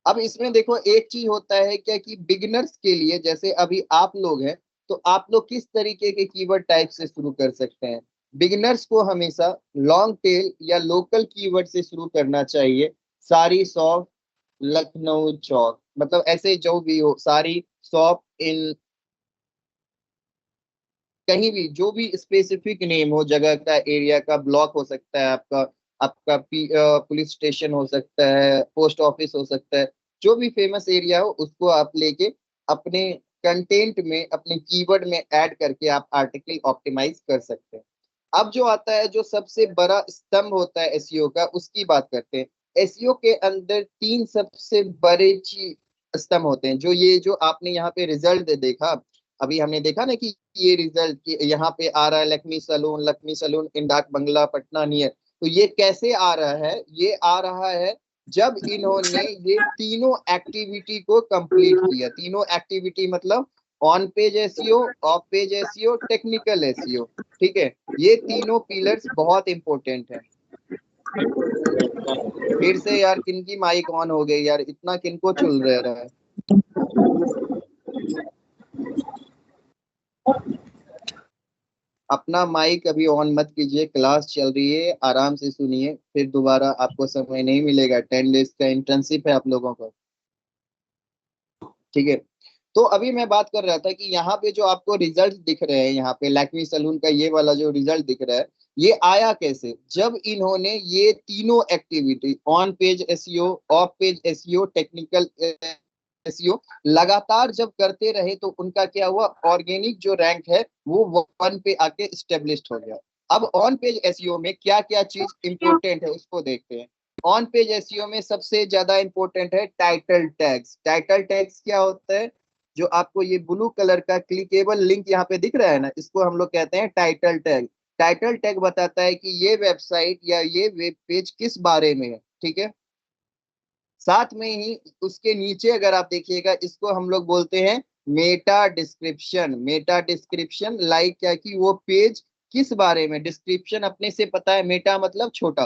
[SPEAKER 4] अब इसमें देखो एक चीज होता है क्या कि बिगिनर्स के लिए, जैसे अभी आप लोग हैं, तो आप लोग किस तरीके के कीवर्ड टाइप से शुरू कर सकते हैं। बिगिनर्स को हमेशा लॉन्ग टेल या लोकल कीवर्ड से शुरू करना चाहिए। सारी शॉप लखनऊ चौक, मतलब ऐसे जो भी हो, सारी शॉप इन, कहीं भी जो भी स्पेसिफिक नेम हो, जगह का, एरिया का, ब्लॉक हो सकता है आपका, आपका पुलिस स्टेशन हो सकता है, पोस्ट ऑफिस हो सकता है, जो भी फेमस एरिया हो उसको आप लेके अपने कंटेंट में, अपने कीवर्ड में ऐड करके आप आर्टिकल ऑप्टिमाइज कर सकते हैं। अब जो आता है, जो सबसे बड़ा स्तंभ होता है एसईओ का, उसकी बात करते हैं। एसईओ के अंदर 3 सबसे बड़े स्तंभ होते हैं। जो ये जो आपने यहाँ पे रिजल्ट देखा, अभी हमने देखा ना कि ये रिजल्ट यहाँ पे आ रहा है, लक्ष्मी सलून इन डाक बंगला पटना नियर। तो ये कैसे आ रहा है, ये आ रहा है जब इन्होंने ये तीनों एक्टिविटी को कंप्लीट किया। तीनों एक्टिविटी मतलब on page SEO, of page SEO, technical SEO, ठीक है। ये तीनों पिलर्स बहुत इंपॉर्टेंट है। फिर से यार किनकी माइक ऑन हो गई यार, इतना किनको चल रहा है। अपना माइक अभी ऑन मत कीजिए, क्लास चल रही है, आराम से सुनिए, फिर दोबारा आपको समय नहीं मिलेगा। 10 डेज का इंटर्नशिप है आप लोगों का, ठीक है। तो अभी मैं बात कर रहा था कि यहाँ पे जो आपको रिजल्ट दिख रहे हैं, यहाँ पे लैक्मी सलून का ये वाला जो रिजल्ट दिख रहा है, ये आया कैसे? जब इन्होंने ये तीनों activity on page SEO, of page SEO, technical SEO लगातार जब करते रहे तो उनका क्या हुआ, ऑर्गेनिक जो रैंक है वो 1 पे आके स्टेब्लिश्ड हो गया। अब ऑन पेज एसईओ में क्या क्या चीज इंपॉर्टेंट है उसको देखते हैं। ऑन पेज एसईओ में सबसे ज्यादा इंपॉर्टेंट है टाइटल टैग्स। टाइटल टैग्स क्या होता है? जो आपको ये ब्लू कलर का क्लिकेबल लिंक यहाँ पे दिख रहा है ना, इसको हम लोग कहते हैं टाइटल टैग। टाइटल टैग बताता है कि ये वेबसाइट या ये वेब पेज किस बारे में है, ठीक है। साथ में ही उसके नीचे अगर आप देखिएगा, इसको हम लोग बोलते हैं Meta description. Meta description like क्या कि वो पेज किस बारे में, डिस्क्रिप्शन अपने से पता है, मेटा मतलब छोटा,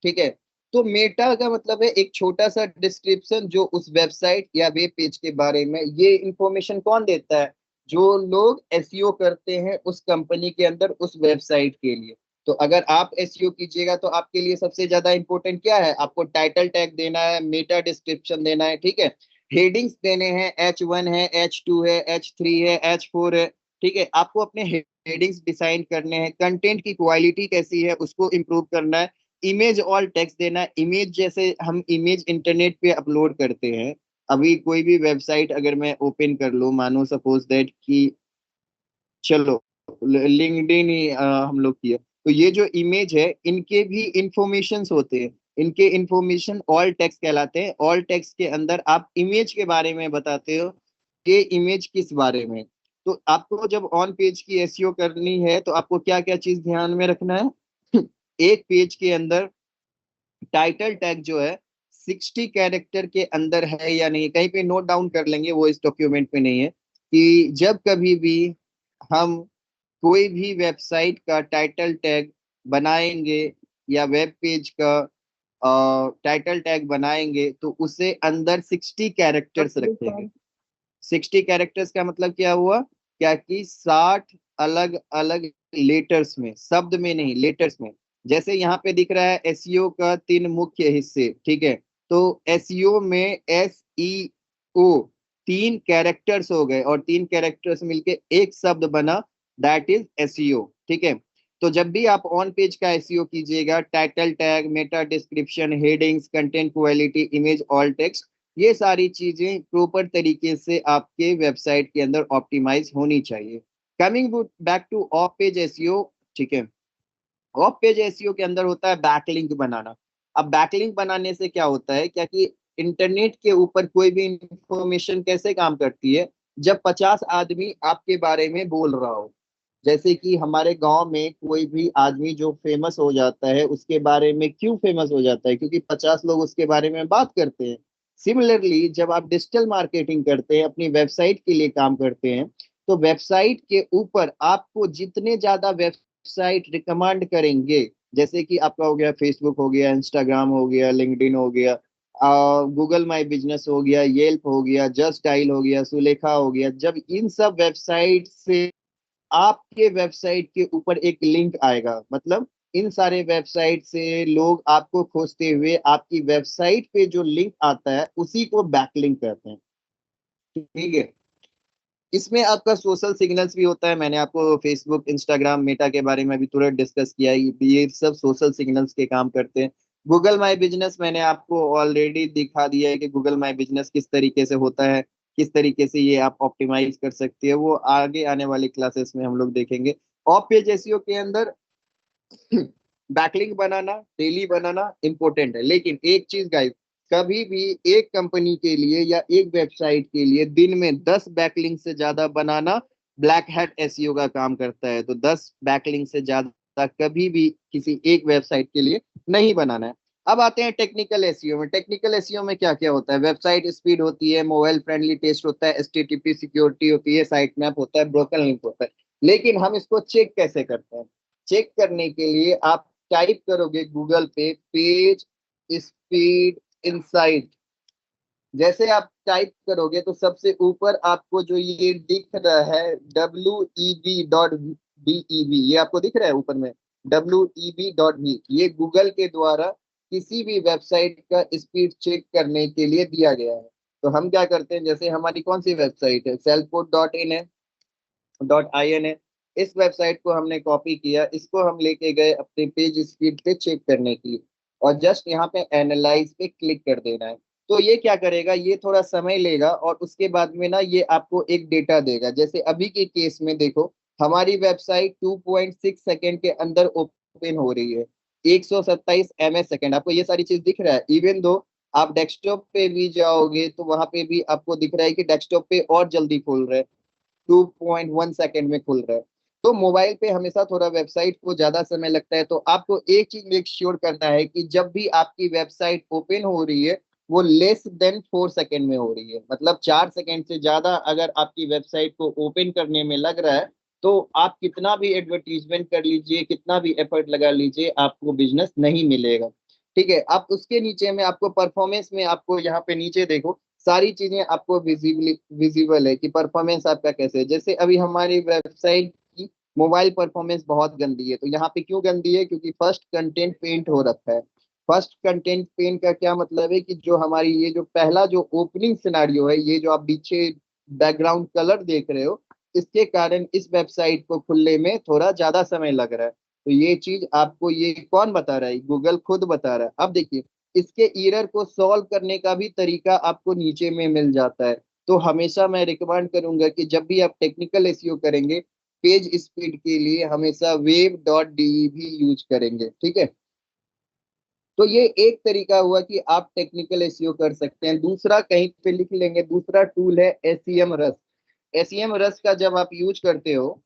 [SPEAKER 4] ठीक है। तो मेटा का मतलब है एक छोटा सा डिस्क्रिप्शन जो उस वेबसाइट या वेब पेज के बारे में। ये इंफॉर्मेशन कौन देता है? जो लोग एसईओ करते हैं उस कंपनी के अंदर उस वेबसाइट के लिए। तो अगर आप एसईओ कीजिएगा तो आपके लिए सबसे ज्यादा इंपॉर्टेंट क्या है? आपको टाइटल टैग देना है, मेटा डिस्क्रिप्शन देना है, ठीक है। हेडिंग्स देने हैं, H1 है, H2 है, H3 है, H4 है, ठीक है। आपको अपने हेडिंग्स डिसाइन करने हैं, कंटेंट की क्वालिटी कैसी है उसको इम्प्रूव करना है। इमेज ऑल टेक्स्ट देना है। इमेज जैसे हम इमेज इंटरनेट पे अपलोड करते हैं, अभी कोई भी वेबसाइट अगर मैं ओपन कर लूं, मानो सपोज दैट कि चलो लिंक्डइन ही हम लोग किया, तो ये जो इमेज है इनके भी इंफॉर्मेशन होते हैं। इनके इंफॉर्मेशन ऑल टेक्स्ट कहलाते हैं। ऑल टेक्स्ट के अंदर आप इमेज के बारे में बताते हो कि इमेज किस बारे में। तो आपको जब ऑन पेज की एसईओ करनी है तो आपको क्या क्या चीज ध्यान में रखना है। एक पेज के अंदर टाइटल टैग जो है 60 कैरेक्टर के अंदर है या नहीं, कहीं पे नोट डाउन कर लेंगे, वो इस डॉक्यूमेंट में नहीं है। कि जब कभी भी हम कोई भी वेबसाइट का टाइटल टैग बनाएंगे या वेब पेज का टाइटल टैग बनाएंगे तो उसे अंदर 60 कैरेक्टर्स रखेंगे। 60 कैरेक्टर्स का मतलब क्या हुआ? क्या कि 60 अलग अलग लेटर्स में, शब्द में नहीं, लेटर्स में। जैसे यहाँ पे दिख रहा है एसईओ का 3 मुख्य हिस्से, ठीक है। तो एसईओ में SEO 3 कैरेक्टर्स हो गए और 3 कैरेक्टर्स मिलके एक शब्द बना, दैट इज एसईओ, ठीक है। तो जब भी आप ऑन पेज का एसईओ कीजिएगा, title tag, meta description, headings, content quality, image all text, ये सारी चीजें प्रॉपर तरीके से आपके वेबसाइट के अंदर ऑप्टिमाइज होनी चाहिए। Coming back two of page SEO, ठीक है। ऑफ पेज एसईओ के अंदर होता है बैकलिंक बनाना। अब बैकलिंक बनाने से क्या होता है, क्या कि इंटरनेट के ऊपर कोई भी इंफॉर्मेशन कैसे काम करती है? जब 50 आदमी आपके बारे में बोल रहा हो, जैसे कि हमारे गांव में कोई भी आदमी जो फेमस हो जाता है, उसके बारे में क्यों फेमस हो जाता है? क्योंकि 50 लोग उसके बारे में बात करते हैं। सिमिलरली जब आप डिजिटल मार्केटिंग करते हैं, अपनी वेबसाइट के लिए काम करते हैं, तो वेबसाइट के ऊपर आपको जितने ज्यादा वेबसाइट रिकमेंड करेंगे, जैसे कि आपका हो गया फेसबुक हो गया, इंस्टाग्राम हो गया, लिंक्डइन हो गया, गूगल माई बिजनेस हो गया, येल्प हो गया, जस्ट डायल हो गया, सुलेखा हो गया, जब इन सब वेबसाइट से आपके वेबसाइट के ऊपर एक लिंक आएगा, मतलब इन सारे वेबसाइट से लोग आपको खोजते हुए आपकी वेबसाइट पे जो लिंक आता है उसी को बैकलिंक कहते हैं, ठीक है। इसमें आपका सोशल सिग्नल्स भी होता है। मैंने आपको फेसबुक, इंस्टाग्राम, मेटा के बारे में भी तुरंत डिस्कस किया है, ये सब सोशल सिग्नल्स के काम करते हैं। गूगल माई बिजनेस मैंने आपको ऑलरेडी दिखा दिया है कि गूगल माई बिजनेस किस तरीके से होता है, किस तरीके से ये आप ऑप्टिमाइज कर सकते हैं, वो आगे आने वाली क्लासेस में हम लोग देखेंगे। ऑफ पेज एसईओ के अंदर बैकलिंक बनाना, डेली बनाना इंपॉर्टेंट है। लेकिन एक चीज गाइस, कभी भी एक कंपनी के लिए या एक वेबसाइट के लिए दिन में 10 बैकलिंक से ज्यादा बनाना ब्लैक हैट एसईओ का काम करता है। तो 10 बैकलिंक से ज्यादा कभी भी किसी एक वेबसाइट के लिए नहीं बनाना है। अब आते हैं टेक्निकल एसईओ में। टेक्निकल एसईओ में क्या क्या होता है? वेबसाइट स्पीड होती है, मोबाइल फ्रेंडली टेस्ट होता है, एचटीटीपी सिक्योरिटी होती है, साइट मैप होता है, ब्रोकन लिंक होता है। लेकिन हम इसको चेक कैसे करते हैं? चेक करने के लिए आप टाइप करोगे गूगल पे पेज स्पीड इनसाइट। जैसे आप टाइप करोगे तो सबसे ऊपर आपको जो ये दिख रहा है web.dev, ये आपको दिख रहा है ऊपर में web.v, ये गूगल के द्वारा किसी भी वेबसाइट का स्पीड चेक करने के लिए दिया गया है। तो हम क्या करते हैं, जैसे हमारी कौन सी वेबसाइट है, selfcode.in है, .in है, इस वेबसाइट को हमने कॉपी किया, इसको हम लेके गए अपने पेज स्पीड पे चेक करने के लिए, और जस्ट यहाँ पे एनालाइज पे क्लिक कर देना है। तो ये क्या करेगा, ये थोड़ा समय लेगा और उसके बाद में ना ये आपको एक डेटा देगा। जैसे अभी के केस में देखो, हमारी वेबसाइट 2.6 सेकेंड के अंदर ओपन हो रही है, 127 ms सेकेंड। आपको ये सारी चीज दिख रहा है। इवन दो आप डेस्कटॉप पे भी जाओगे तो वहां पे भी आपको दिख रहा है कि डेस्कटॉप पे और जल्दी खुल रहा है, 2.1 सेकेंड में खुल रहा है। तो मोबाइल पे हमेशा थोड़ा वेबसाइट को ज्यादा समय लगता है। तो आपको एक चीज मेक श्योर करना है कि जब भी आपकी वेबसाइट ओपन हो रही है वो लेस देन 4 सेकेंड में हो रही है। मतलब 4 सेकेंड से ज्यादा अगर आपकी वेबसाइट को ओपन करने में लग रहा है तो आप कितना भी एडवर्टीजमेंट कर लीजिए, कितना भी एफर्ट लगा लीजिए, आपको बिजनेस नहीं मिलेगा। ठीक है। आप उसके नीचे में आपको परफॉर्मेंस में, आपको यहाँ पे नीचे देखो सारी चीजें आपको विजिबल है कि परफॉर्मेंस आपका कैसे है। जैसे अभी हमारी वेबसाइट की मोबाइल परफॉर्मेंस बहुत गंदी है। तो यहाँ पे क्यों गंदी है, क्योंकि फर्स्ट कंटेंट पेंट हो रखा है। फर्स्ट कंटेंट पेंट का क्या मतलब है कि जो हमारी ये जो पहला जो ओपनिंग सिनारियो है, ये जो आप पीछे बैकग्राउंड कलर देख रहे हो, इसके कारण इस वेबसाइट को खुलने में थोड़ा ज्यादा समय लग रहा है। तो ये चीज आपको ये कौन बता रहा है, गूगल खुद बता रहा है। अब देखिए इसके एरर को सॉल्व करने का भी तरीका आपको नीचे में मिल जाता है। तो हमेशा मैं रिकमेंड करूंगा कि जब भी आप टेक्निकल एसईओ करेंगे, पेज स्पीड के लिए हमेशा web.de भी यूज करेंगे। ठीक है। तो ये एक तरीका हुआ कि आप टेक्निकल एसईओ कर सकते हैं। दूसरा कहीं पे लिख लेंगे, दूसरा टूल है एसईएम रस। एसईएम रस का जब आप यूज करते हो,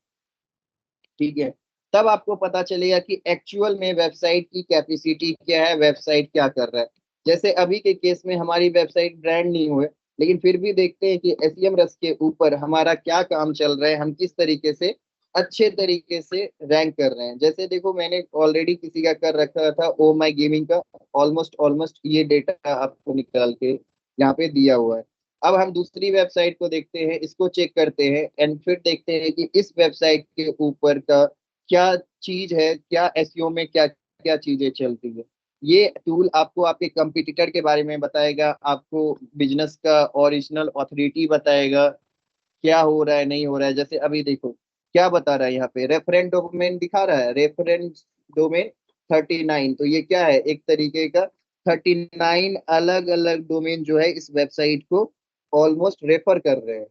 [SPEAKER 4] ठीक है, तब आपको पता चलेगा कि एक्चुअल में वेबसाइट की कैपेसिटी क्या है, वेबसाइट क्या कर रहा है। जैसे अभी के केस में हमारी वेबसाइट ब्रांड नहीं हुए, लेकिन फिर भी देखते हैं कि एसईएम रस के ऊपर हमारा क्या काम चल रहा है, हम किस तरीके से अच्छे तरीके से रैंक कर रहे हैं। जैसे देखो मैंने ऑलरेडी किसी का कर रखा था, ओ माई गेमिंग का, ऑलमोस्ट ऑलमोस्ट ये डेटा आपको निकाल के यहाँ पे दिया हुआ है। अब हम दूसरी वेबसाइट को देखते हैं, इसको चेक करते हैं एंड फिर देखते हैं कि इस वेबसाइट के ऊपर का क्या चीज है, क्या एसईओ में क्या क्या चीजें चलती है। ये टूल आपको आपके कंपटीटर के बारे में बताएगा, आपको बिजनेस का ओरिजिनल ऑथोरिटी बताएगा, क्या हो रहा है नहीं हो रहा है। जैसे अभी देखो क्या बता रहा है यहाँ पे, रेफरेंस डोमेन दिखा रहा है, रेफरेंस डोमेन 39। तो ये क्या है, एक तरीके का 39 अलग अलग डोमेन जो है इस वेबसाइट को ऑलमोस्ट रेफर कर रहे हैं।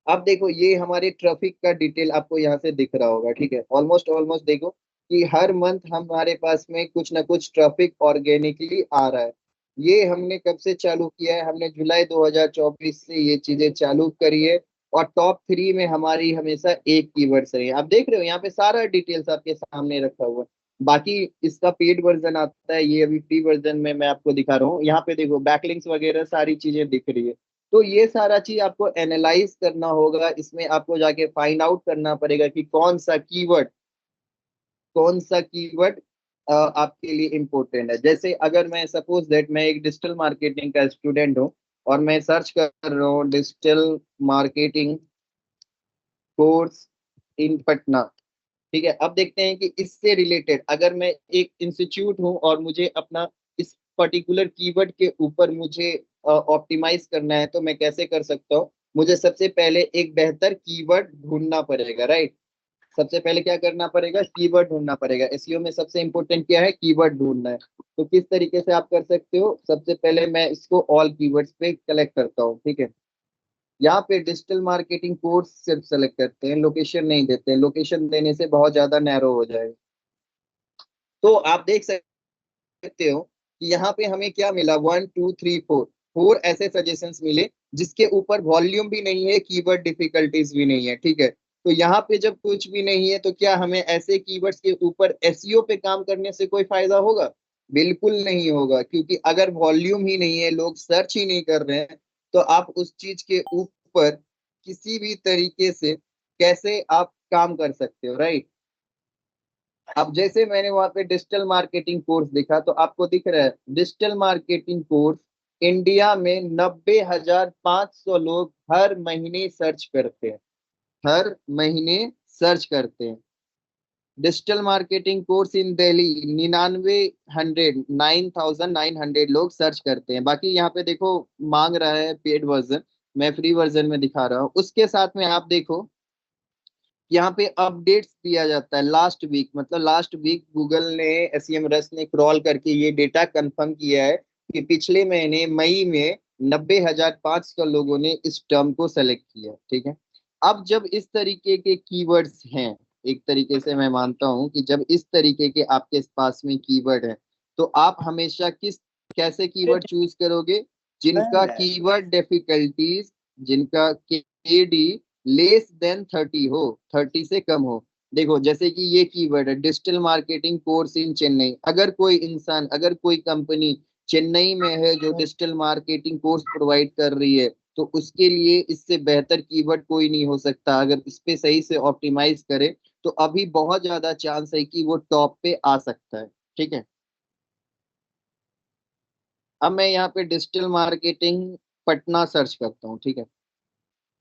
[SPEAKER 4] अब देखो ये हमारे ट्रैफिक का डिटेल आपको यहाँ से दिख रहा होगा। ठीक है। ऑलमोस्ट ऑलमोस्ट देखो कि हर मंथ हमारे पास में कुछ ना कुछ ट्रैफिक ऑर्गेनिकली आ रहा है। ये हमने कब से चालू किया है, हमने जुलाई 2024 से ये चीजें चालू करी है। और टॉप 3 में हमारी हमेशा एक कीवर्ड्स रही है। आप देख रहे हो यहाँ पे सारा डिटेल्स आपके सामने रखा हुआ है। बाकी इसका पेड वर्जन आता है, ये अभी फ्री वर्जन में मैं आपको दिखा रहा हूँ। यहाँ पे देखो बैकलिंक्स वगैरह सारी चीजें दिख रही है। तो ये सारा चीज आपको एनालाइज करना होगा, इसमें आपको जाके फाइंड आउट करना पड़ेगा कि कौन सा कीवर्ड आपके लिए इम्पोर्टेंट है। जैसे अगर मैं सपोज दैट मैं एक डिजिटल मार्केटिंग का स्टूडेंट हूँ और मैं सर्च कर रहा हूँ digital marketing course in Patna. ठीक है। अब देखते हैं कि इससे रिलेटेड अगर मैं एक इंस्टीट्यूट हूँ और मुझे अपना इस पर्टिकुलर कीवर्ड के ऊपर मुझे ऑप्टिमाइज करना है, तो मैं कैसे कर सकता हूँ। मुझे सबसे पहले एक बेहतर कीवर्ड ढूंढना पड़ेगा, राइट। सबसे पहले क्या करना पड़ेगा, कीवर्ड ढूंढना पड़ेगा। एसईओ में सबसे इंपॉर्टेंट क्या है, कीवर्ड ढूंढना है। तो किस तरीके से आप कर सकते हो, सबसे पहले मैं इसको ऑल कीवर्ड्स पे कलेक्ट करता हूँ। ठीक है। यहाँ पे डिजिटल मार्केटिंग कोर्स सिर्फ सेलेक्ट करते हैं, लोकेशन नहीं देते हैं, लोकेशन देने से बहुत ज्यादा नैरो हो जाएगा। तो आप देख सकते हो कि यहाँ पे हमें क्या मिला, 1 2 3 4 ऐसे सजेशंस मिले जिसके ऊपर वॉल्यूम भी नहीं है, कीवर्ड डिफिकल्टीज भी नहीं है। ठीक है। तो यहाँ पे जब कुछ भी नहीं है तो क्या हमें ऐसे कीवर्ड्स के ऊपर एसईओ पे काम करने से कोई फायदा होगा? बिल्कुल नहीं होगा, क्योंकि अगर वॉल्यूम ही नहीं है, लोग सर्च ही नहीं कर रहे हैं, तो आप उस चीज के ऊपर किसी भी तरीके से कैसे आप काम कर सकते हो, राइट। अब जैसे मैंने वहां पे डिजिटल मार्केटिंग कोर्स दिखा, तो आपको दिख रहा है डिजिटल मार्केटिंग कोर्स इंडिया में 90,500 लोग हर महीने सर्च करते हैं, हर महीने सर्च करते हैं। Digital marketing course in Delhi 9,900 लोग सर्च करते हैं। बाकी यहाँ पे देखो मांग रहा है पेड वर्जन, मैं फ्री वर्जन में दिखा रहा हूँ। उसके साथ में आप देखो यहाँ पे अपडेट्स दिया जाता है लास्ट वीक, मतलब लास्ट वीक गूगल ने, एसईएम रस ने क्रॉल करके ये डेटा कंफर्म किया है कि पिछले महीने मई में 90,500 लोगों ने इस टर्म को सेलेक्ट किया। ठीक है, अब जब इस तरीके के कीवर्ड्स हैं, एक तरीके से मैं मानता हूं कि जब इस तरीके के आपके पास में कीवर्ड है, तो आप हमेशा कैसे कीवर्ड चूज करोगे? जिनका कीवर्ड डिफिकल्टीज, जिनका केडी लेस देन 30 हो, 30 से कम हो। देखो जैसे कि ये कीवर्ड है digital marketing course in Chennai. अगर कोई इंसान, अगर कोई कंपनी चेन्नई में है जो डिजिटल मार्केटिंग कोर्स प्रोवाइड कर रही है, तो उसके लिए इससे बेहतर कीवर्ड कोई नहीं हो सकता। अगर इस पे सही से ऑप्टिमाइज करे तो अभी बहुत ज्यादा चांस है कि वो टॉप पे आ सकता है। ठीक है, अब मैं यहाँ पे डिजिटल मार्केटिंग पटना सर्च करता हूँ। ठीक है,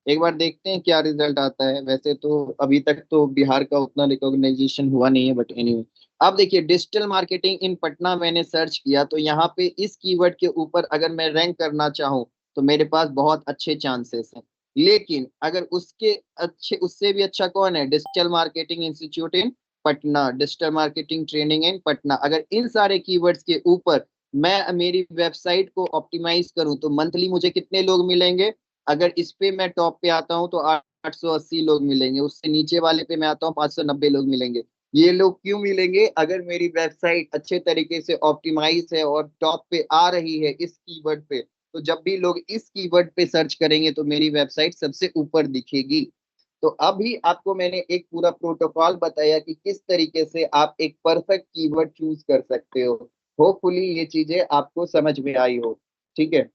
[SPEAKER 4] एक बार देखते हैं क्या रिजल्ट आता है। वैसे तो अभी तक तो बिहार का उतना रिकॉग्नाइजेशन हुआ नहीं है, बट एनीवे। अब देखिए डिजिटल मार्केटिंग इन पटना मैंने सर्च किया, तो यहाँ पे इस कीवर्ड के ऊपर अगर मैं रैंक करना चाहूँ तो मेरे पास बहुत अच्छे चांसेस हैं। लेकिन अगर उसके अच्छे, उससे भी अच्छा कौन है? Digital marketing institute in Patna, digital marketing training in Patna. अगर इन सारे कीवर्ड्स के ऊपर मैं मेरी वेबसाइट को ऑप्टिमाइज करूं तो मंथली मुझे कितने लोग मिलेंगे? अगर इस पे मैं टॉप पे आता हूँ तो 880 लोग मिलेंगे। उससे नीचे वाले पे मैं आता हूँ 590 लोग मिलेंगे। ये लोग क्यों मिलेंगे? अगर मेरी वेबसाइट अच्छे तरीके से ऑप्टिमाइज है और टॉप पे आ रही है इस कीवर्ड पे, तो जब भी लोग इस कीवर्ड पे सर्च करेंगे तो मेरी वेबसाइट सबसे ऊपर दिखेगी। तो अभी आपको मैंने एक पूरा प्रोटोकॉल बताया कि किस तरीके से आप एक परफेक्ट कीवर्ड चूज कर सकते हो। होपफुली ये चीजें आपको समझ में आई हो। ठीक है,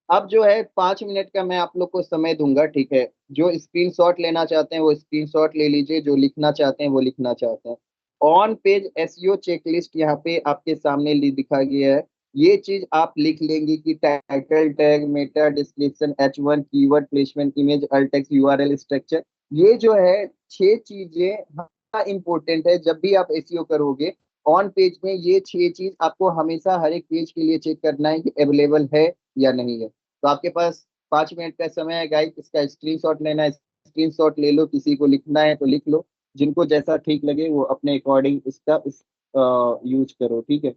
[SPEAKER 4] अब जो है 5 मिनट का मैं आप लोग को समय दूंगा। ठीक है, जो स्क्रीनशॉट लेना चाहते हैं वो स्क्रीनशॉट ले लीजिए, जो लिखना चाहते हैं वो लिखना चाहते हैं। ऑन पेज एसईओ चेकलिस्ट यहाँ पे आपके सामने दिखा गया है। ये चीज आप लिख लेंगे कि title tag, meta description, H1 keyword placement, image, alt text, URL structure. ये जो है 6 चीजें इंपॉर्टेंट है जब भी आप एसईओ करोगे। ऑन पेज में ये 6 चीज आपको हमेशा हर एक पेज के लिए चेक करना है कि अवेलेबल है या नहीं है। तो आपके पास 5 मिनट का समय है गाइस, इसका स्क्रीनशॉट लेना है, स्क्रीनशॉट ले लो। किसी को लिखना है तो लिख लो, जिनको जैसा ठीक लगे वो अपने अकॉर्डिंग इसका यूज करो। ठीक है,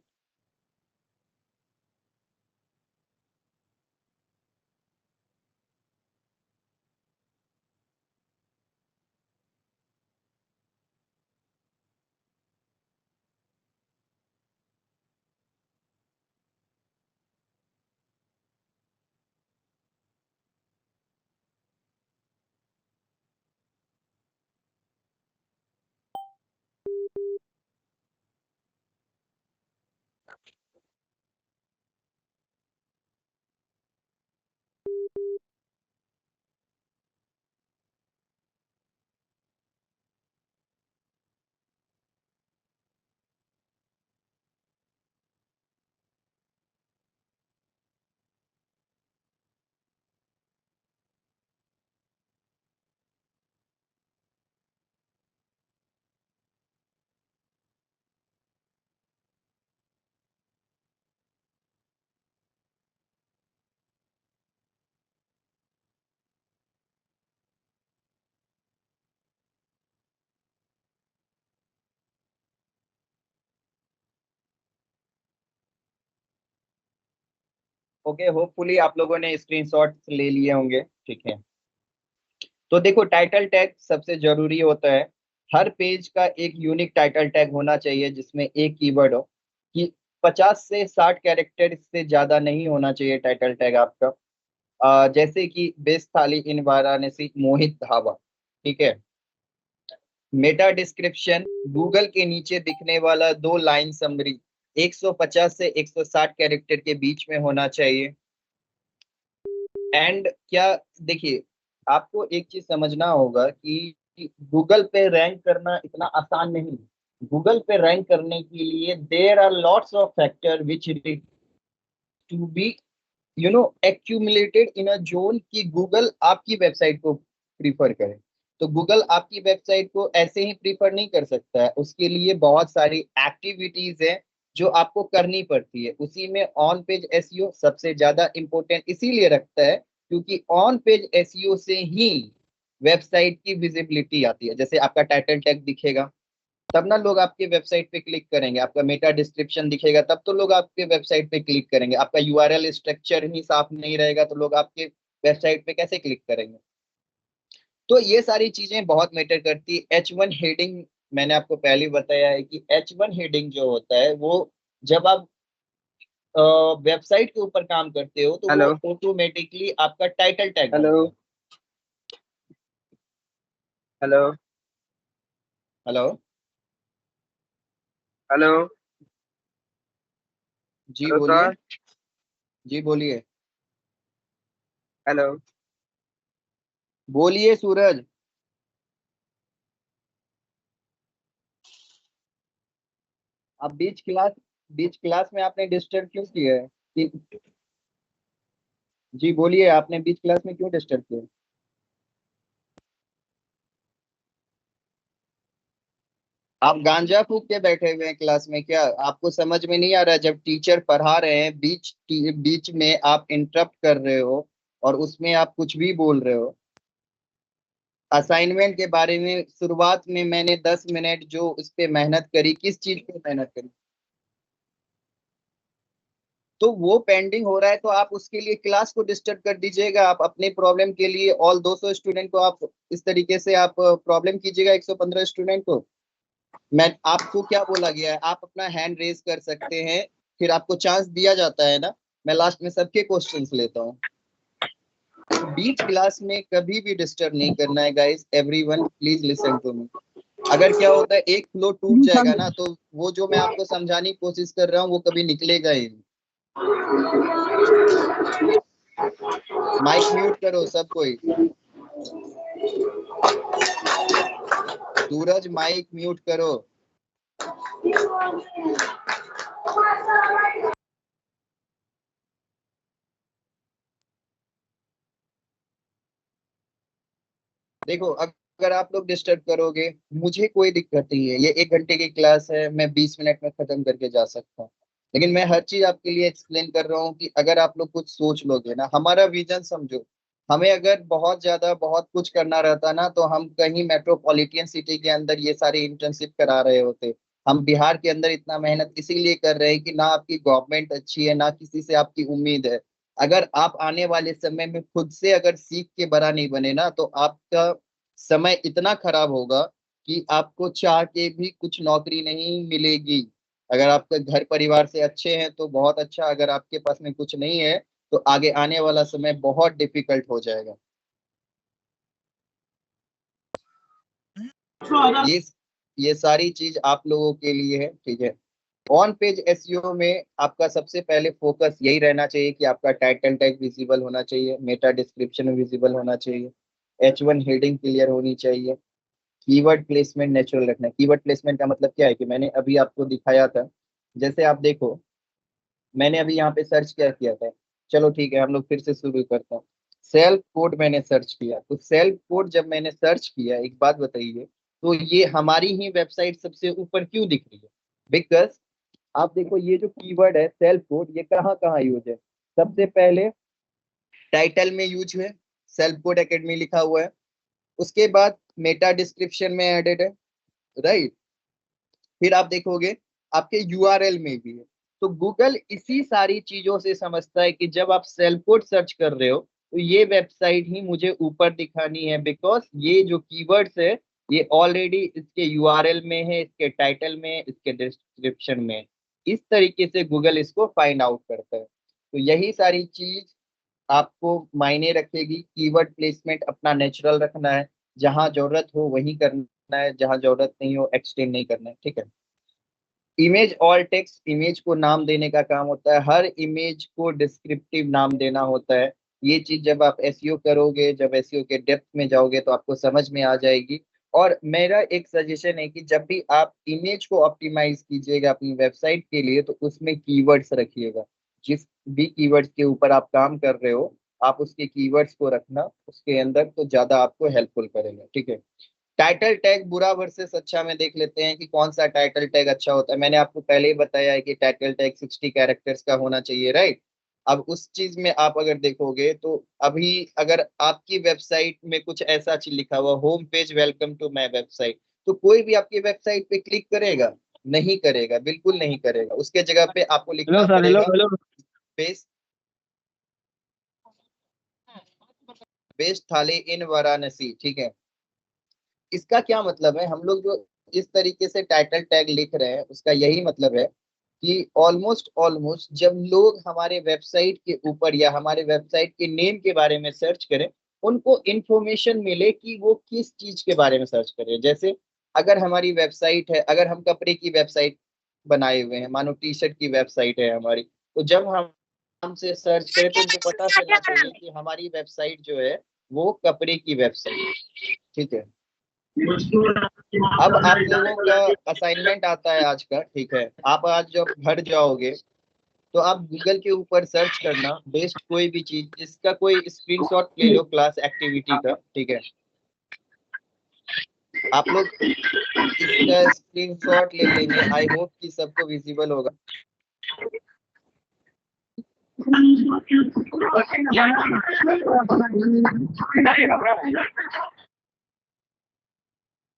[SPEAKER 4] ओके, होपफुली आप लोगों ने स्क्रीनशॉट ले लिए होंगे। ठीक है, तो देखो टाइटल टैग सबसे जरूरी होता है। हर पेज का एक यूनिक टाइटल टैग होना चाहिए जिसमें एक कीवर्ड हो, कि 50 से 60 कैरेक्टर से ज्यादा नहीं होना चाहिए टाइटल टैग आपका। जैसे कि बेस्ट थाली इन वाराणसी, मोहित ढाबा। ठीक है, मेटा डिस्क्रिप्शन, गूगल के नीचे दिखने वाला 2 लाइन समरी 150 से 160 कैरेक्टर के बीच में होना चाहिए। एंड क्या, देखिए आपको एक चीज समझना होगा कि गूगल पे रैंक करना इतना आसान नहीं। गूगल पे रैंक करने के लिए there are lots of factor which to be accumulated in a zone कि गूगल आपकी वेबसाइट को प्रीफर करे। तो गूगल आपकी वेबसाइट को ऐसे ही प्रीफर नहीं कर सकता है, उसके लिए बहुत सारी एक्टिविटीज है जो आपको करनी पड़ती है। उसी में ऑन पेज एसईओ सबसे ज्यादा इंपॉर्टेंट इसीलिए रखता है क्योंकि ऑन पेज एसईओ से ही वेबसाइट की विजिबिलिटी आती है। जैसे आपका टाइटल टैग दिखेगा तब ना लोग आपके वेबसाइट पे क्लिक करेंगे, आपका मेटा डिस्क्रिप्शन दिखेगा तब तो लोग आपके वेबसाइट पे क्लिक करेंगे। आपका यूआरएल स्ट्रक्चर ही साफ नहीं रहेगा तो लोग आपके वेबसाइट पे कैसे क्लिक करेंगे। तो ये सारी चीजें बहुत मैटर करती है। H1 हेडिंग मैंने आपको पहले बताया है कि H1 हेडिंग जो होता है वो जब आप वेबसाइट के ऊपर काम करते हो तो वो ऑटोमेटिकली आपका title tag
[SPEAKER 10] hello hello
[SPEAKER 4] hello
[SPEAKER 10] hello
[SPEAKER 4] जी
[SPEAKER 10] हेलो
[SPEAKER 4] बोलिए।
[SPEAKER 10] सर
[SPEAKER 4] जी बोलिए।
[SPEAKER 10] हेलो
[SPEAKER 4] बोलिए सूरज। आप बीच क्लास में आपने डिस्टर्ब क्यों किया है जी बोलिए, आपने बीच क्लास में क्यों डिस्टर्ब किया। आप गांजा फूक के बैठे हुए हैं क्लास में क्या? आपको समझ में नहीं आ रहा? जब टीचर पढ़ा रहे हैं बीच में आप इंटरप्ट कर रहे हो और उसमें आप कुछ भी बोल रहे हो। असाइनमेंट के बारे में शुरुआत में मैंने 10 मिनट जो इस पे मेहनत करी, किस चीज पे मेहनत करी? तो वो पेंडिंग हो रहा है तो आप उसके लिए क्लास को डिस्टर्ब कर दीजिएगा। आप अपने प्रॉब्लम के लिए ऑल 200 स्टूडेंट को आप इस तरीके से आप प्रॉब्लम कीजिएगा 115 स्टूडेंट को। मैं आपको क्या बोला गया है, आप अपना हैंड रेज कर सकते हैं, फिर आपको चांस दिया जाता है ना। मैं लास्ट में सबके क्वेश्चंस लेता हूँ। बीच क्लास में कभी भी डिस्टर्ब नहीं करना है guys. Everyone please listen to me. अगर क्या होता है एक फ्लो टूट जाएगा ना तो वो जो मैं आपको समझाने की कोशिश कर रहा हूँ वो कभी निकलेगा ही नहीं। माइक म्यूट करो सब कोई। सूरज माइक म्यूट करो। देखो अगर आप लोग डिस्टर्ब करोगे मुझे कोई दिक्कत नहीं है, ये 1 घंटे की क्लास है, मैं 20 मिनट में खत्म करके जा सकता हूँ। लेकिन मैं हर चीज आपके लिए एक्सप्लेन कर रहा हूँ कि अगर आप लोग कुछ सोच लोगे ना, हमारा विजन समझो। हमें अगर बहुत ज्यादा बहुत कुछ करना रहता ना तो हम कहीं मेट्रोपॉलिटन सिटी के अंदर ये सारी इंटर्नशिप करा रहे होते। हम बिहार के अंदर इतना मेहनत इसीलिए कर रहे हैं कि ना आपकी गवर्नमेंट अच्छी है ना किसी से आपकी उम्मीद है। अगर आप आने वाले समय में खुद से अगर सीख के बड़ा नहीं बने ना तो आपका समय इतना खराब होगा कि आपको चाह के भी कुछ नौकरी नहीं मिलेगी। अगर आपके घर परिवार से अच्छे हैं तो बहुत अच्छा, अगर आपके पास में कुछ नहीं है तो आगे आने वाला समय बहुत डिफिकल्ट हो जाएगा। ये ये सारी चीज आप लोगों के लिए है, ठीक है। ऑन पेज एसईओ में आपका सबसे पहले फोकस यही रहना चाहिए कि आपका टाइटल टैग विजिबल होना चाहिए, मेटा डिस्क्रिप्शन विजिबल होना चाहिए, H1 हेडिंग क्लियर होनी चाहिए, कीवर्ड प्लेसमेंट नेचुरल रखना है। कीवर्ड प्लेसमेंट का मतलब क्या है कि मैंने अभी आपको दिखाया था। जैसे आप देखो मैंने अभी यहाँ पे सर्च क्या किया था। चलो ठीक है हम लोग फिर से शुरू करते हैं। सेल्फ कोड मैंने सर्च किया तो सेल्फ कोड जब मैंने सर्च किया, एक बात बताइए, तो ये हमारी ही वेबसाइट सबसे ऊपर क्यों दिख रही है? बिकॉज आप देखो ये जो कीवर्ड है सेल्फ कोड ये कहाँ कहाँ यूज है। सबसे पहले टाइटल में यूज है, सेल्फ कोड एकेडमी लिखा हुआ है। उसके बाद मेटा डिस्क्रिप्शन में एडेड है, राइट। फिर आप देखोगे आपके यूआरएल में भी है। तो गूगल इसी सारी चीजों से समझता है कि जब आप सेल्फ कोड सर्च कर रहे हो तो ये वेबसाइट ही मुझे ऊपर दिखानी है, बिकॉज ये जो कीवर्ड्स है ये ऑलरेडी इसके यूआरएल में है, इसके टाइटल में, इसके डिस्क्रिप्शन में। इस तरीके से गूगल इसको फाइंड आउट करता है। तो यही सारी चीज आपको मायने रखेगी। कीवर्ड प्लेसमेंट अपना नेचुरल रखना है, जहां जरूरत हो वही करना है, जहां जरूरत नहीं हो एक्सटेंड नहीं करना है, ठीक है। इमेज और टेक्स्ट, इमेज को नाम देने का काम होता है, हर इमेज को डिस्क्रिप्टिव नाम देना होता है। ये चीज जब आप एसईओ करोगे, जब एसईओ के डेप्थ में जाओगे तो आपको समझ में आ जाएगी। और मेरा एक सजेशन है कि जब भी आप इमेज को ऑप्टिमाइज कीजिएगा अपनी वेबसाइट के लिए तो उसमें कीवर्ड्स रखिएगा। जिस भी कीवर्ड्स के ऊपर आप काम कर रहे हो आप उसके कीवर्ड्स को रखना उसके अंदर, तो ज्यादा आपको हेल्पफुल करेगा, ठीक है। टाइटल टैग बुरा वर्सेस अच्छा में देख लेते हैं कि कौन सा टाइटल टैग अच्छा होता है। मैंने आपको पहले ही बताया है कि टाइटल टैग 60 कैरेक्टर्स का होना चाहिए, राइट। अब उस चीज में आप अगर देखोगे तो अभी अगर आपकी वेबसाइट में कुछ ऐसा चीज लिखा हुआ home page welcome to my website, तो कोई भी आपकी वेबसाइट पे क्लिक करेगा? नहीं करेगा, बिल्कुल नहीं करेगा। उसके जगह पे आपको लिखना
[SPEAKER 2] हेलो सर, हेलो
[SPEAKER 4] पड़ेगा
[SPEAKER 2] हेलो।
[SPEAKER 4] बेस्ट बेस्ट थाली इन वाराणसी। ठीक है, इसका क्या मतलब है? हम लोग जो इस तरीके से टाइटल टैग लिख रहे हैं उसका यही मतलब है कि ऑलमोस्ट ऑलमोस्ट जब लोग हमारे वेबसाइट के ऊपर या हमारे वेबसाइट के नेम के बारे में सर्च करें, उनको इंफॉर्मेशन मिले कि वो किस चीज के बारे में सर्च करें। जैसे अगर हमारी वेबसाइट है, अगर हम कपड़े की वेबसाइट बनाए हुए हैं, मानो टी शर्ट की वेबसाइट है हमारी, तो जब हम हमसे सर्च करें तो उनको पता चलना चाहिए कि हमारी वेबसाइट जो है वो कपड़े की वेबसाइट। ठीक है, अब आप लोगों का असाइनमेंट आता है आज का। ठीक है, आप आज जब घर जाओगे तो आप गूगल के ऊपर सर्च करना बेस्ट कोई भी चीज, इसका कोई स्क्रीनशॉट ले लो क्लास एक्टिविटी का। ठीक है, आप लोग इसका स्क्रीनशॉट ले लेंगे। आई होप कि सबको विजिबल होगा।